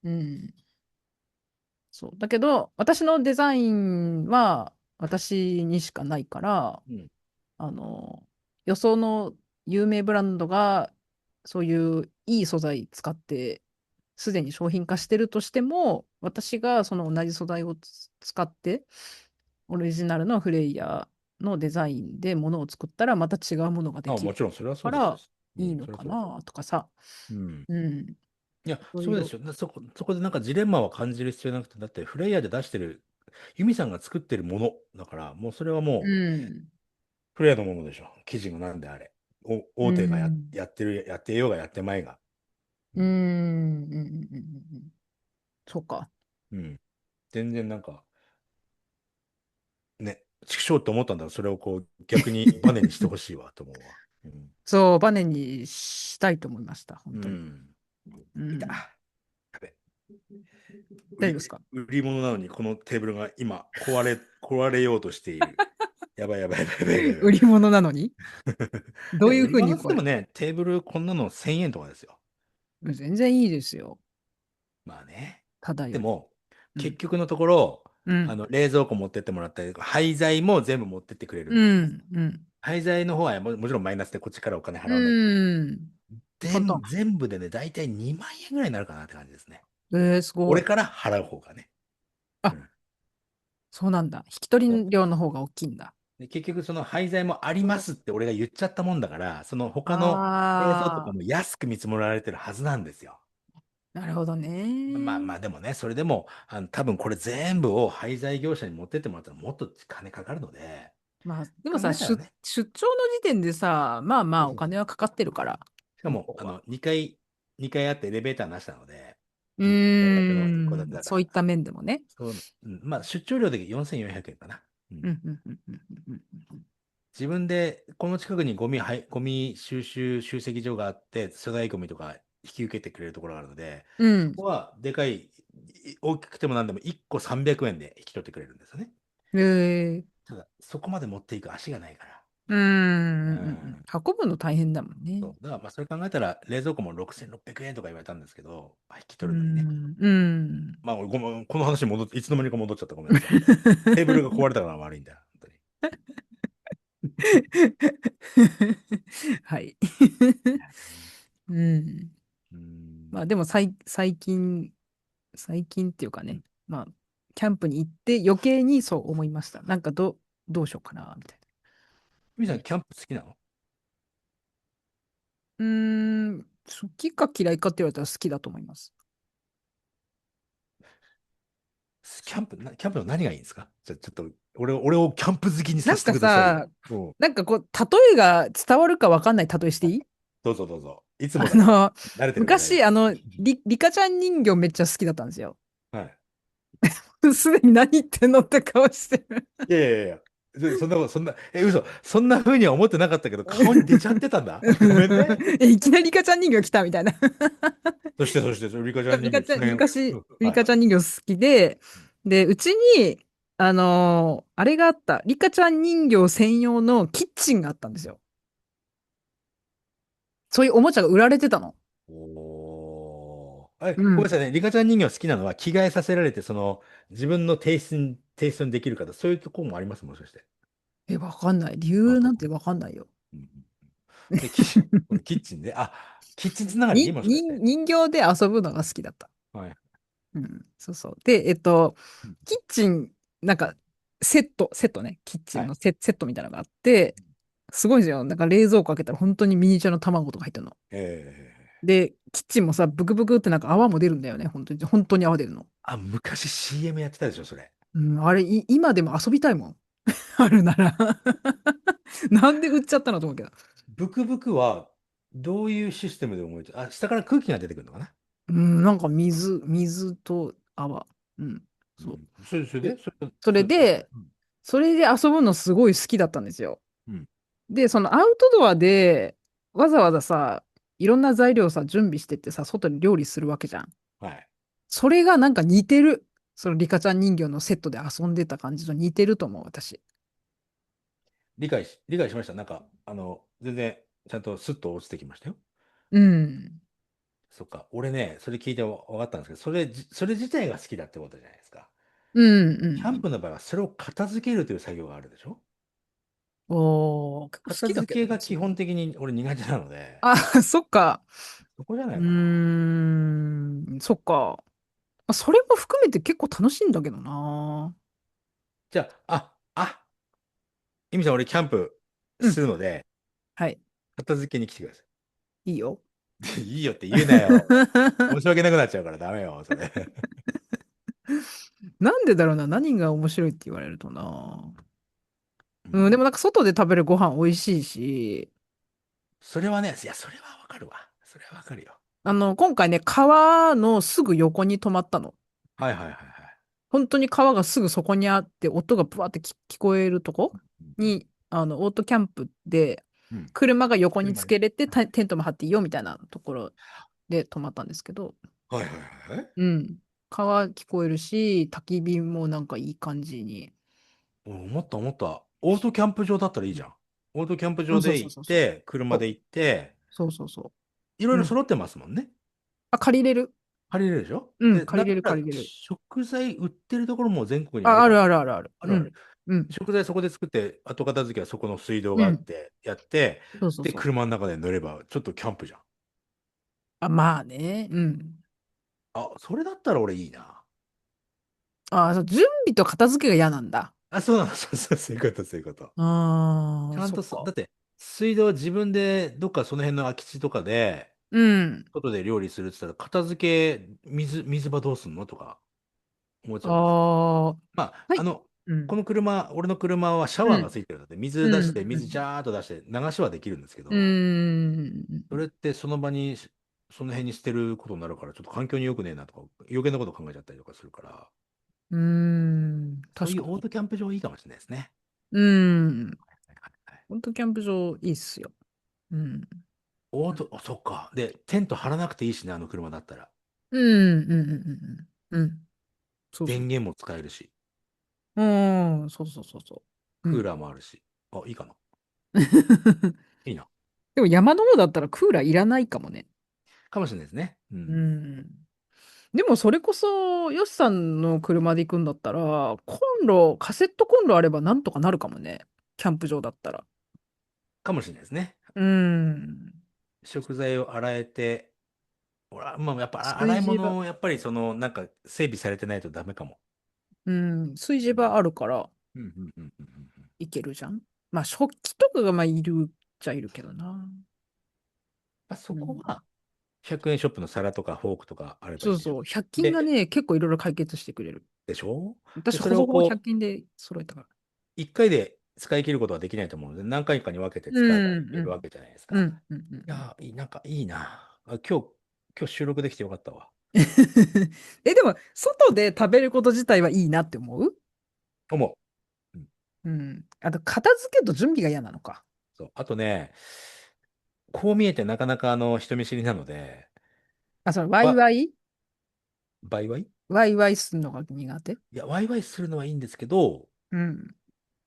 うん。そう。だけど、私のデザインは私にしかないから、うん。あの、よその有名ブランドがそういういい素材使ってすでに商品化してるとしても、私がその同じ素材を使ってオリジナルのフレイヤーのデザインでものを作ったらまた違うものがであ、きるもちろん、それはそうですよ。からうん、いいのそれはそうです。かなとかさ、うん。うん、いいや、ろいろ。そうですよ。そこでなんかジレンマは感じる必要なくて、だってフレイヤーで出してる、ユミさんが作ってるものだから、もうそれはうもうん、フレイヤーのものでしょ。生地がなんであれ。う大手がん、やってようがやってまいが。ううん、ん。うん、うん、うん、そうか。うん。全然なんか、ね、畜生って思ったんだら、それをこう、逆にバネにしてほしいわ、と思うわ。うん。そう、バネにしたいと思いました、本う当に。ん。いた。うん。やべ。大丈夫ですか？売り物なのに、このテーブルが今、壊れようとしている。やばいやばいやばいやばいやばいやばい。売り物なのにどういうでも売り物ふうにこれ。って言ってもね、テーブルこんなの1000円とかですよ。全然いいですよ。まあね。ただより。でも、うん。結局のところ、うん。冷蔵庫持ってってもらったり、廃材も全部持ってってくれるうんですよ。ん。うん。廃材の方はもちろんマイナスでこっちからお金払うんだけど、うん。簡単。全部でね、大体2万円ぐらいになるかなって感じですね。すごい。俺から払う方がね。うあ、ん。そうなんだ。引き取そうり料の方が大きいんだ。で、結局その廃材もありますって俺が言っちゃったもんだから、その他の映像とかああ、も安く見積もられてるはずなんですよ。なるほどね。まあまあでもね、それでも、多分これ全部を廃材業者に持ってってもらったらもっと金かかるので、まあ、でも考さ、えたらね、出張の時点でさ、まあまあおそうそうそう。金はかかってるから、しかも、向こうは。2階あってエレベーターなしなので、う1階建ての一戸建てーん、だから、そういった面でもね。まあ出張料で4400円かな。うん。うん、うん、うん、うん、うん、うん。自分で、この近くにゴミ集積所があって、粗大ゴミとか引き受けてくれるところがあるので、そうん。こはでかい、大きくても何でも1個300円で引き取ってくれるんですよね。えー、ただ、そこまで持っていく足がないから。うーん、うん、うん。うん。運ぶの大変だもんね。そう。だから、まあ、それ考えたら、冷蔵庫も6600円とか言われたんですけど、まあ引きう取るのにね。ん、うん。まあ、ごめん、この話戻って、いつの間にか戻っちゃった。ごめんなさい。テーブルが壊れたから悪いんだよ。本当に。はい。うん。うん。まあでも最近っていうかうん。ね、まあ、キャンプに行って余計にそう思いました。なんかどうしようかな、みたいみさん、なね。キャンプ好きなの？うーん、好きか嫌いかって言われたら好きだと思います。キャンプの何がいいんですか？じゃあ、ちょっと、俺をキャンプ好きにさせてなんかくださいよ。さ、うん。なんかこう、例えが伝わるかわかんない例えしていい？どうぞどうぞ。いつもあだから。の、慣れてるから大丈昔、リカちゃん人形めっちゃ好きだったんですよ。夫。はい。すでに何言ってんのって顔してる。いやいやいや。そんなこと、嘘。そんな風には思ってなかったけど、顔に出ちゃってたんだ。ごめんね。いきなりリカちゃん人形来たみたいな。そして、リカちゃん人形出演。昔、リカちゃんはいはい。人形好きで、で、うちに、あれがあった。リカちゃん人形専用のキッチンがあったんですよ。そういうおもちゃが売られてたの。おー。うん。ごめんなさいね。リカちゃん人形好きなのは着替えさせられて、自分のテイストにできる方、そういうところもありますもしかして。わかんない。理あ、由なんてそうか。わかんないよ。うんうん。で、これキッチンで、あ、キッチンつながりもしかして。人形で遊ぶのが好きだった。はい。うん、そうそう。で、うん。キッチン、なんか、セットね。キッチはい。ンのセットみたいなのがあって、すごいんですよ。なんか冷蔵庫開けたら本当にミニチュアの卵とか入ってるの。えで、キッチンもさ、ブクブクってなんか泡も出るんだよね。本当に泡出るの。あ、昔 CM やってたでしょ、それ。うん、あれ、今でも遊びたいもん。あるならなんで売っちゃったのと思うけど。ブクブクは、どういうシステムで動いて、あ、下から空気が出てくるのかな？うん、なんか水と泡。うん。そう。うん。それで、で、それ、それで、うん。それで遊ぶのすごい好きだったんですよ。うん。で、そのアウトドアで、わざわざさ、いろんな材料さ、準備してってさ、外で料理するわけじゃん。はい。それがなんか似てる。そのリカちゃん人形のセットで遊んでた感じと似てると思う、私。理解しました。なんか、全然、ちゃんとスッと落ちてきましたよ。うん。そっか。俺ね、それ聞いて分かったんですけど、それ自体が好きだってことじゃないですか。うんうんキャンうん。プの場合は、それを片付けるという作業があるでしょ？おー、結構好片きだけどね、付けが基それ。本的に俺苦手なので、あ、そっか。そこじゃなういかな。そっか。それも含めて結構楽しいんだけどな。じゃイミさん、俺キャンプうん。するので、はい。片付けに来てくださいいよ。い。いいよって言うなよ。申し訳なくなっちゃうからダメよ、それ。なんでだろうな。何が面白いって言われるとな。うん、でうん。もなんか外で食べるご飯美味しいし、それはね、いや、それはわかるわ。それはわかるよ。今回ね、川のすぐ横に泊まったの。はいはいはいはい。本当に川がすぐそこにあって、音がブワーって聞こえるとこうんに、オートキャンプで、うん。うん。車が横につ車で。けれて、テントも張っていいよみたいなところで泊まったんですけど、はいはいはいはい。うん。川聞こえるし、焚き火もなんかいい感じに。思った思った。オートキャンプ場だったらいいじゃん。オートキャンプうん、そう場で行っそうそうそう。て、車そうで行って、そうそうそいろいう。うん。ろ揃ってますもんね。あ、借りれる。借りれるでしょ？うん、で、借りれる、なんなら借りれる。食材売ってるところも全国にああ、あるるかも。あるあるある。あるある。うん。うん。食材そこで作って、後片付けはそこの水道うん。があって、やって、で、そうそうそう。車の中で乗れば、ちょっとキャンプじゃん。あ、まあね。うん。あ、それだったら俺いいな。あ、そう、準備と片付けが嫌なんだ。あ、そうなの、そういうこと、そういうこと。ああ、ちゃんとだそっか。って、水道は自分で、どっかその辺の空き地とかで、うん。外で料理するって言ったら、片付け、水場どうすんのとか思っちあゃうんですよ。あ、まあ、はい。うん。俺の車はシャワーがうん。ついてるので、水出うして、水ジん。ャーっと出して、流しはできるんですけうど、ん。それってその場に、その辺に捨てることになるから、ちょっと環境に良くねえなとか、余計なこと考えちゃったりとかするから、うん。そういう確かに。オートキャンプ場いいかもしれないですね。うん。はいはいはい。ほんとキャンプ場いいっすよ。うん。そっか。で、テント張らなくていいしね、あの車だったら。うん。うん。うん。うんうん。そうそう。電源も使えるし、うん。そうそうそうそう。うクーん。ラーもあるし。あ、いいかな。いいな。でも山の方だったらクーラーいらないかもね。かもしれないですね。ううん。ん。でもそれこそ、ヨシさんの車で行くんだったら、カセットコンロあればなんとかなるかもね。キャンプ場だったら。かもしれないですね。うん。食材を洗えて、まあ、やっぱ洗い炊事場、物をやっぱりなんか整備されてないとダメかも。うん、炊事うん。場あるからうんうんうんうんうんうん。いけるじゃん。まあ食器とかがまあいるっちゃいるけどな。まあ、そうん。こは100円ショップの皿とかフォークとかあればいいでしょ。そうそう。100均がで、ね、結構いろいろ解決してくれる。でしょ？で、私それほぼほぼ100を均で揃えたから。1回で使い切ることはできないと思うので、何回かに分けてう使えばいん、うん、けるわけじゃないですか。うん、うん、うん。うん。 なんかいいな。今日収録できてよかったわ。でも、外で食べること自体はいいなって思う。思う。うん。うん。あと、片付けと準備が嫌なのか。そう。あとね、こう見えてなかなか人見知りなので、あ、その、ワイわ、ワイバイワイいワイワイするのが苦手。や、ワイワイするのはいいんですけど、うん。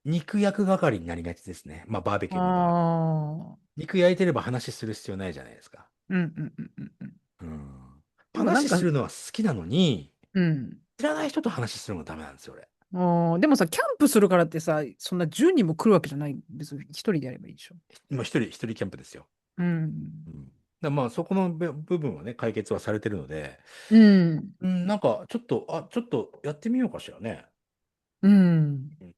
肉焼く係になりがちですね。まあ、バーベあキューの場合。あ。肉焼いてれば話する必要ないじゃないですか。うん、うん、うん、うん。うん。うん。でもなんか、話するのは好きなのに、うん。知らない人と話するのがダメなんですよ、俺。でもさ、キャンプするからってさ、そんな10人も来るわけじゃない。別に一人でやればいいでしょ。今一人キャンプですよ。うん。うん。まあそこの部分はね、解決はされてるので、うん。うん、なんかちょっとやってみようかしらね。うん。うん。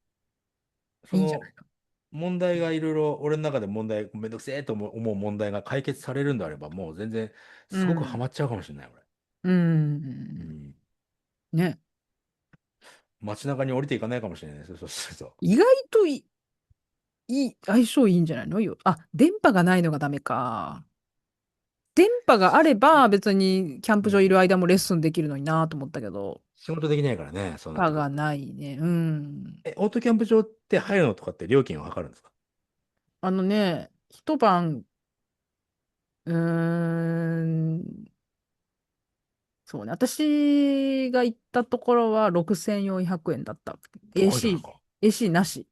そのいいんじゃないか。問題がいろいろ、俺の中でめんどくせえと思う問題が解決されるんであれば、もう全然うすごくハん。マっちゃうかもしれない、俺。うん。うん。ね。街中に降りていかないかもしれないですよ、そうすると。意外と相性いいんじゃないのよ。あ、電波がないのがダメか。電波があれば別にキャンプ場いうん。る間もレッスンできるのになと思ったけど、仕事できないからね、そうなってくると。電波がないね。うん。オートキャンプ場って入るのとかって料金はかかるんですか？一晩、うーん、そうね。私が行ったところは6400円だった。高いじゃないか。AC なし。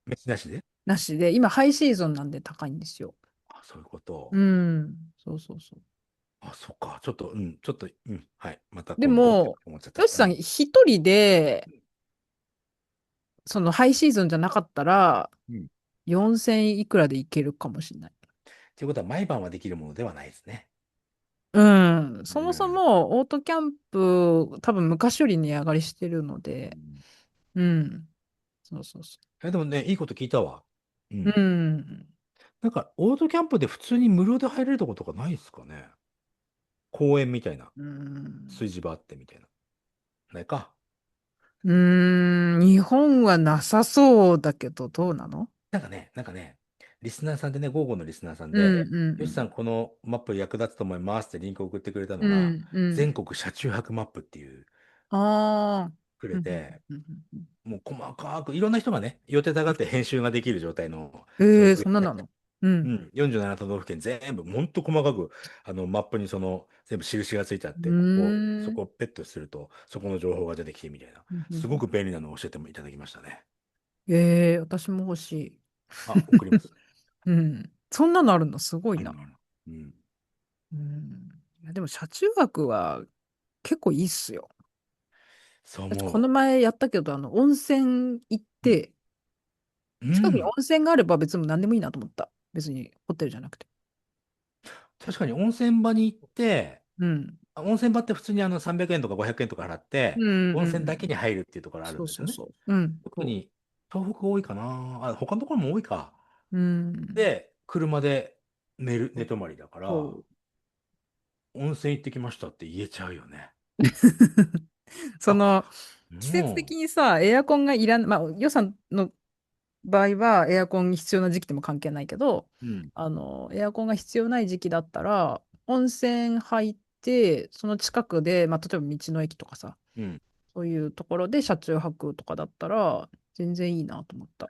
飯なしで。なしで、今ハイシーズンなんで高いんですよ。あ、そういうこと。うん。そうそうそう。あ、そっか。ちょっと、うん、はい。またで今度っても、思っちゃった。よしさんうん。一人で、そのハイシーズンじゃなかったら、うん。っ4000いくらでいけるかもしれない。ていうことは、毎晩はできるものではないですね。うん。そもそうん。も、オートキャンプ、多分昔より値上がりしてるので、うん。うん。そうそうそでもね、いいこと聞いたわ。うう。ん。うん。なんか、オートキャンプで普通に無料で入れるとことかないですかね。公園みたいな。うん。炊事場あってみたいな。ないか。日本はなさそうだけど、どうなの？なんかね、リスナーさんでね、ゴーゴーのリスナーさんで、うんうよしさんん、このマップ役立つと思いますってリンクを送ってくれたうん。のが、うん。全国車中泊マップっていうああ。くうんれて、うんうんもう細かく、いろんな人がね、予定たがって編集ができる状態の、そんななの？うん。うん、47都道府県全部、ほんと細かく、マップに全部印がついてあっうて、そーん。こをペットすると、そこの情報が出てきてみたいな、うんうんすごく便利なのを教えてもいただきましたね。私も欲しい。あ、送ります。うん。そんなのあるのすごいな。あるある。うん。うん。いやでも車中泊は結構いいっすよ。そうだってこの思前やったけど、温泉行っう。て、近くに温うん。泉があれば別に何でもいいなと思った。別にホテルじゃなくて。確かに温泉場に行って、うん。温泉場って普通に300円とか500円とか払って、うんうんう温泉だけにん。入るっていうところあるそうんですよね。そうそう。うん。そ特に東北多いかな。あ、他のところも多いか。う。うん。で、車で寝泊まりだから、そう。温泉行ってきましたって言えちゃうよね。そあ、の、季節も的にさ、エアコンがいらん、まあ、予算の場合はエアコン必要な時期でも関係ないけど、うん、エアコンが必要ない時期だったら、温泉入って、その近くで、まあ、例えば道の駅とかさ、うん。そういうところで車中泊とかだったら、全然いいなと思った。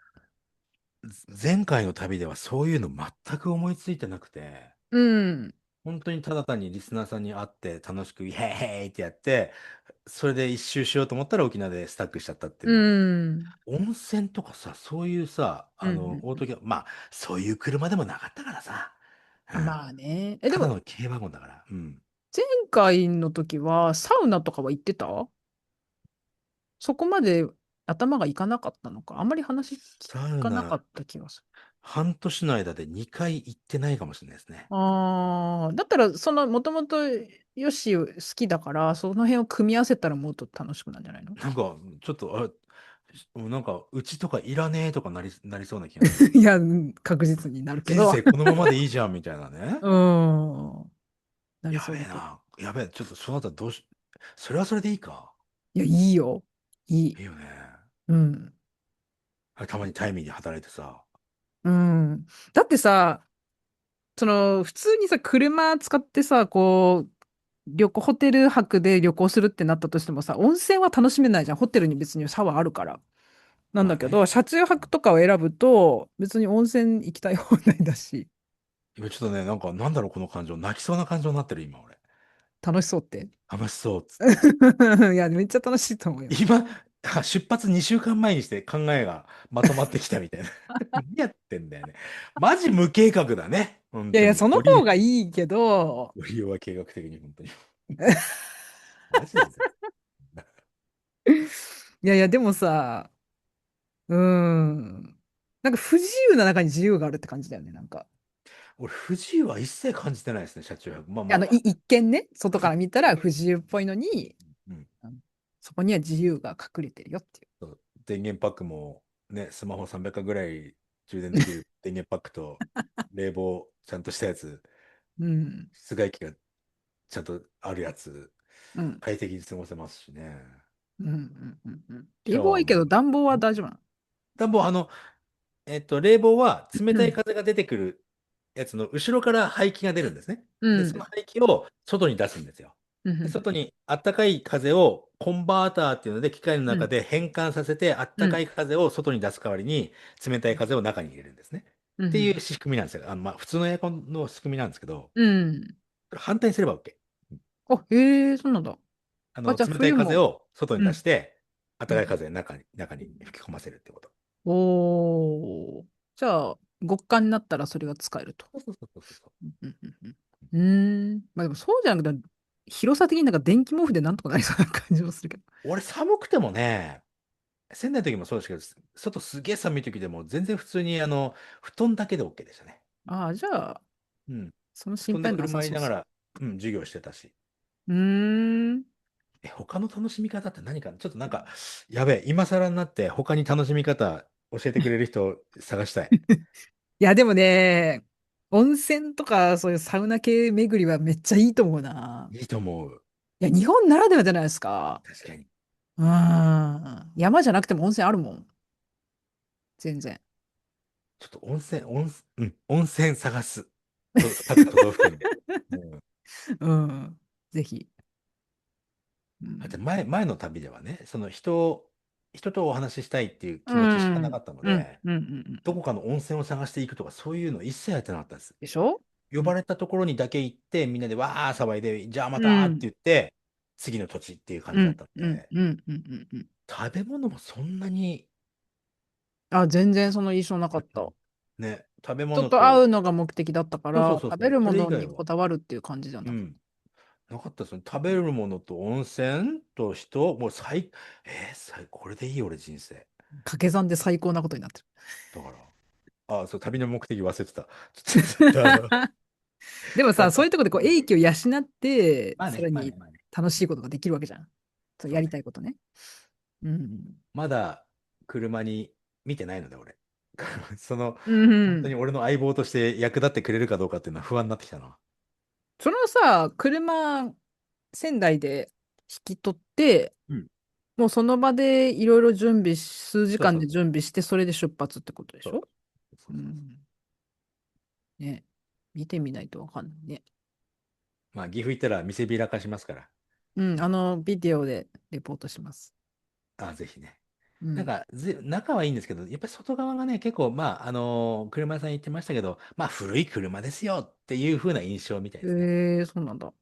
前回の旅ではそういうの全く思いついてなくて、うん、本当にただ単にリスナーさんに会って楽しくイヘイヘイってやって、それで一周しようと思ったら沖縄でスタックしちゃったっていううのは、ん、温泉とかさ、そういうさ、うん。オートキャ、まあ、そういう車でもなかったからさ、うん。まあね。でただも、の軽ワゴンだから、うん。前回の時はサウナとかは行ってた？そこまで頭がいかなかったのか。あんまり話聞サウナ、かなかった気がする。半年の間で2回行ってないかもしれないですね。ああ、だったら、もともとヨッシー好きだから、その辺を組み合わせたらもっと楽しくなんじゃないの？ なんか、ちょっと、なんか、うちとかいらねえとかなりそうな気がする。いや、確実になるけど。人生このままでいいじゃん、みたいなね。うん。なりやそうだけど。べえな。やべえ、ちょっとそうなったらそれはそれでいいか。いや、いいよ。いい。いいよね。うん。たまにタイミーで働いてさ。うん。だってさ、普通にさ、車使ってさ、ホテル泊で旅行するってなったとしてもさ、温泉は楽しめないじゃん。ホテルに別にシャワーあるから。なんまあね。だけど、車中泊とかを選ぶと、別に温泉行きたい放題だし、今ちょっとね、なんか、なんだろう、この感情。泣きそうな感情になってる、今、俺。楽しそうって。楽しそう、っつって。いや、めっちゃ楽しいと思うよ。今、出発2週間前にして考えがまとまってきたみたいな。何やってんだよね。マジ無計画だね。本いやいや、当に。その方がいいけど、ご利用は計画的に、本当に。マジで。いやいや、でもさ、うーん。なんか不自由な中に自由があるって感じだよね、なんか。俺、不自由は一切感じてないですね、車中泊。まあまあ、一見ね、外か一ら見たら不見、自由っぽいのに、うん、うん、そこには自由が隠れてるよっていそう電源パックもね、スマホ300回ぐらい充電できる電源パックと冷房ちゃんとしたやつ、う。うん。室外機がちゃんとあるやつ、うん。快適に過ごせますしね。うん。うん。うん。うん。冷シャ房はいいけどワーも。暖房はん大丈夫なの？暖房、冷房は冷たいうん。風が出てくるやつの後ろから排気が出るんですね。で、そのうん。排気を外に出すんですよ。うで、外ん。にあったかい風をコンバーターっていうので機械のうん。中で変換させてあっうん。たかい風を外に出す代わりに冷たい風を中に入れるんですね。っていうん。う仕組みなんですよ。まあ、普通のエアコンの仕組みなんですけど、うん。反対にすれば OK。あ、へえ、そうなんだ。あ、じゃあ冷たい風冬も。を外にうん。出して、あったかいうん。風を中に吹き込ませるってこと。おー。じゃあ、極寒になったらそれが使えると。そうそうそうそうそう。うん。うん。うん。うん。まあでもそうじゃなくて、広さ的になんか電気毛布でなんとかなりそうな感じもするけど。俺寒くてもね、仙台の時もそうですけど、外すげえ寒い時でも全然普通に布団だけで OK でしたね。ああ、じゃあ、うん。その布団で心配なさそうっす。車にいながら、うん、授業してたし。うーん。他の楽しみ方って何かな、ちょっとなんか、やべえ、今更になって他に楽しみ方教えてくれる人探したい。いや、でもね、温泉とかそういうサウナ系巡りはめっちゃいいと思うな。いいと思う。いや、日本ならではじゃないですか。確かに。うーん。山じゃなくても温泉あるもん。全然。ちょっと温泉探す。各都道府県で。うん。うん。ぜひ。うだってん。前の旅ではね、人とお話ししたいっていうう気持ちしかなかん。ったのうん。で、うん。うん。うん。どこかの温泉を探していくとか、そういうの一切やってなかったです。でしょ？呼うん。ばれたところにだけ行って、みんなでわー騒いで、じゃあまうたってん。言って、次の土地っていう感じだっうん。うん。たので、うん。うん。うん。食べ物もそんなに、あ、全然その印象なかった。ね、食べ人と会物と、うのが目的だったかそうそうら、そうそう、そ食べるもれ以外は、のにこだわるっていう感じじゃなかっうん、なかったですね。食べるものと温泉と人、もうこれでいい俺人生。た。掛け算で最高なことになってる。だから、そう、旅の目的忘れてた。ちょっとでもさ、やっぱ、そういうところでこう、うん、英気を養って、まあね、さらにまあね、まあね。楽しいことができるわけじゃん。そう、やりそうね。たいことね。うん。まだ車に見てないので、俺。うん。本当に俺の相棒として役立ってくれるかどうかっていうのは不安になってきたな。そのさ、車、仙台で引き取って、うん。もうその場でいろいろ準備数時間でそうそうそう。準備して、それで出発ってことでしそうょ？そうそうそう。うん。ね。見てみないとわかんないね。まあ、岐阜行ったら見せびらかしますから。うん、ビデオでレポートします。ぜひね。うん。中はいいんですけど、やっぱり外側がね、結構、まあ、車屋さん言ってましたけど、まあ、古い車ですよっていう風な印象みたいですね。そうなんだ。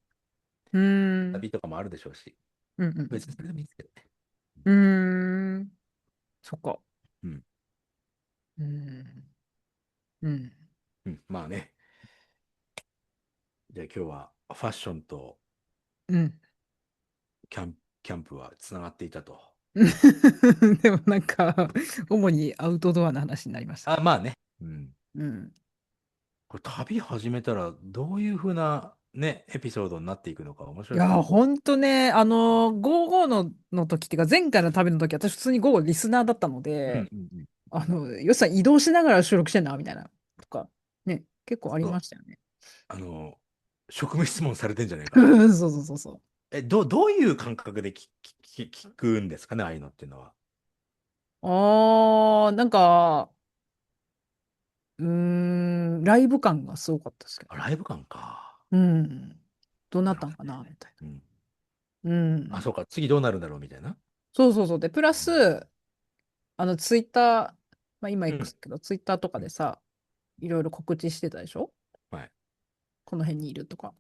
うーん。旅とかもあるでしょうし、うんうん別にそれでもいいですけどね。うん。うーん。そっか。うん。うーん。うん。うん。まあね。じゃあ今日はファッションとうん。キャンプ、キャンプはつながっていたと。でもなんか、主にアウトドアな話になりましたけど。まあね。うん。うん。これ旅始めたらどういう風なね、エピソードになっていくのか面いやー、白いですね。ほんとね、55の時っていうか、前回の旅の時、私普通に午後リスナーだったので、うんうんうん。よっさん移動しながら収録してんな、みたいな、とか、ね、結構ありそう、ましたよね。あの、職務質問されてんじゃねえかと。そうそうそうそう。どういう感覚で聞くんですかね、ああいうのっていうのは。なんか、ライブ感がすごかったですけどね。ライブ感か。うん。どうななるほったんかな、みたいどね。うん。な。うそうん。か、次どうなるんだろうみたいな。そうそうそう。で、プラうん。ス、ツイッター、まあ今 うん。X だけど、ツイッターとかうん。でさ、いろいろ告知してたでしょ？はい。この辺にいるとか。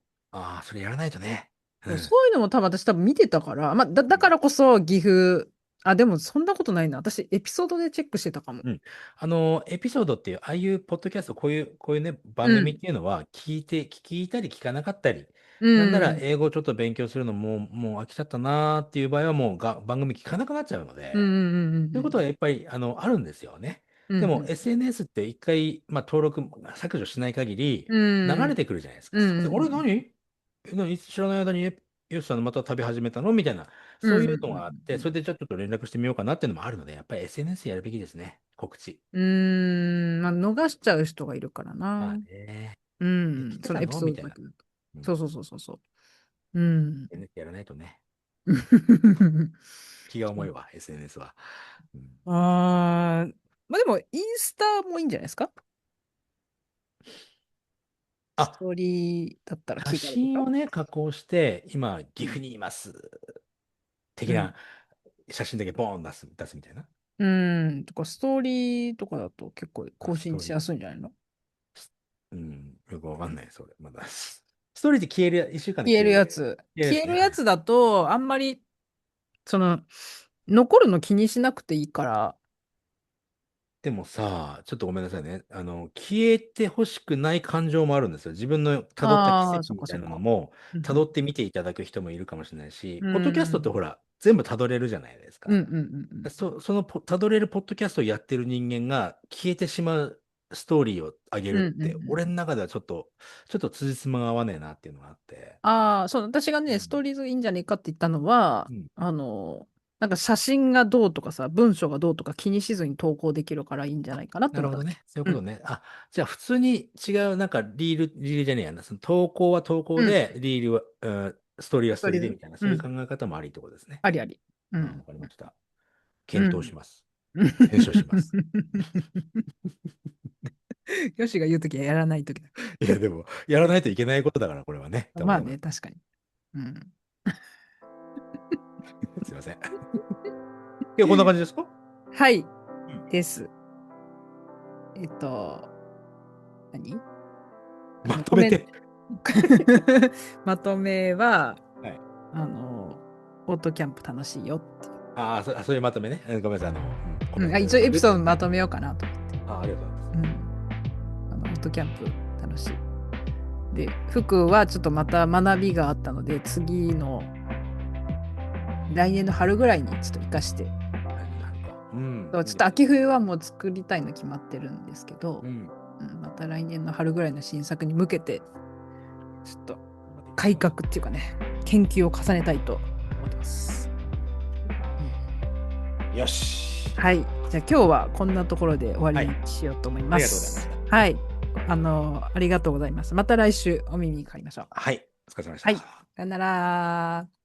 それやらないとね。うん。そういうのも私多分見てたから、まあ、だかうん。らこそ岐阜、あ、でもそんなことないな。私、エピソードでチェックしてたかも。うん。エピソードっていう、ああいうポッドキャスト、こういうね、番組っうん。ていうのは、聞いたり聞かなかったりうなんならん。英語をちょっと勉強するのもう飽きちゃったなーっていう場合はもう番組聞かなくなっちゃうのうん。で、うん。ということはやっぱりあるんですよね。うん。でも うん。SNS って一回、まあ、登録削除しない限りうん。流れてくるじゃないですか。うそこで、あれん。何知らない間にヨシさんまた旅始めたのみたいな、うん。そういううん。のがあって、それでじゃあちょっと連絡してみようかなっていうのもあるので、やっぱり SNS やるべきですね。告知。うん。まあ、逃しちゃう人がいるからまあな。ね。うえ、来ん。てたそのエピのみたいな。ソードだけだと。うん。そうそうそうそうそう。うん。SNS やらないとね。気が重いそうわ、SNS は。うん、あー、まあでも、インスタもいいんじゃないですか？スあ、トーリーだったら写気軽でしょ？真をね、加工して、今、岐阜にいます。的うん。な写真だけボーン出すみたいな。うん。とか、ストーリーとかだと結構あ、更新しやすいんじゃないの？うん、よくわかんない、それ。まだ。ストーリーって消える、一週間で消える消える。やつ。消えるやつね。消えるやはい。つだと、あんまり、その、残るの気にしなくていいから、でもさ、ちょっとごめんなさいね。消えてほしくない感情もあるんですよ。自分の辿った奇ああ、そっ跡みたいかそっか。なのも、うん辿って見ていただく人もいるかもしれないし、うポッドキャストってん。ほら、全部辿れるじゃないですか。うんうんうんその辿れるポッドキャストをやってる人間が消えてしまうストーリーを上げうん。るっうんうんうて、俺のん。中ではちょっと辻褄が合わねえなっていうのがあって。ああ、そう、私がね、ストうん。ーリーズいいんじゃねえかって言ったのは、うん。なんか写真がどうとかさ、文章がどうとか気にしずに投稿できるからいいんじゃあ、ないかなって思っただけ。なるほどね。そういううん。ことね。あ、じゃあ普通に違う、なんかリールじゃねえやな。その投稿は投稿うん。で、リールは、ストーリーはストーストーリーズ。リーでみたいな、うん。そういう考え方もありってことですね。ありあり。うあ、わん。かりました。検討しうん。ます。検証します。よしが言うときはやらないときだ。いや、でも、やらないといけないことだから、これはね、と思います。まあね、確かに。うん。すいません。いや、こんな感じですか？はい。うん。です。えっと、何コメント。まとめて。まとめは、はい。あの、オートキャンプ楽しいよっていう。そういうまとめね。ごめんなさい。コメうん、ント。一応エピソードまとめようかなと思って。ありがとうございます。うん。オートキャンプ楽しい。で、服はちょっとまた学びがあったので、次の来年の春ぐらいにちょっと活かして、来年の春か。うん。そうちょっといいですね。秋冬はもう作りたいの決まってるんですけど、うん。うん、また来年の春ぐらいの新作に向けて、ちょっと頑張っていきまし改ょう。革っていうかね、研究を重ねたいと思ってます。よし。はい。じゃあ今日はこんなところで終わりはい。にしようと思いまありがとうございましす。た。はい。ありがとうございます。また来週お耳にかかりましょう。はい。お疲れ様でしはい。た。さよなら。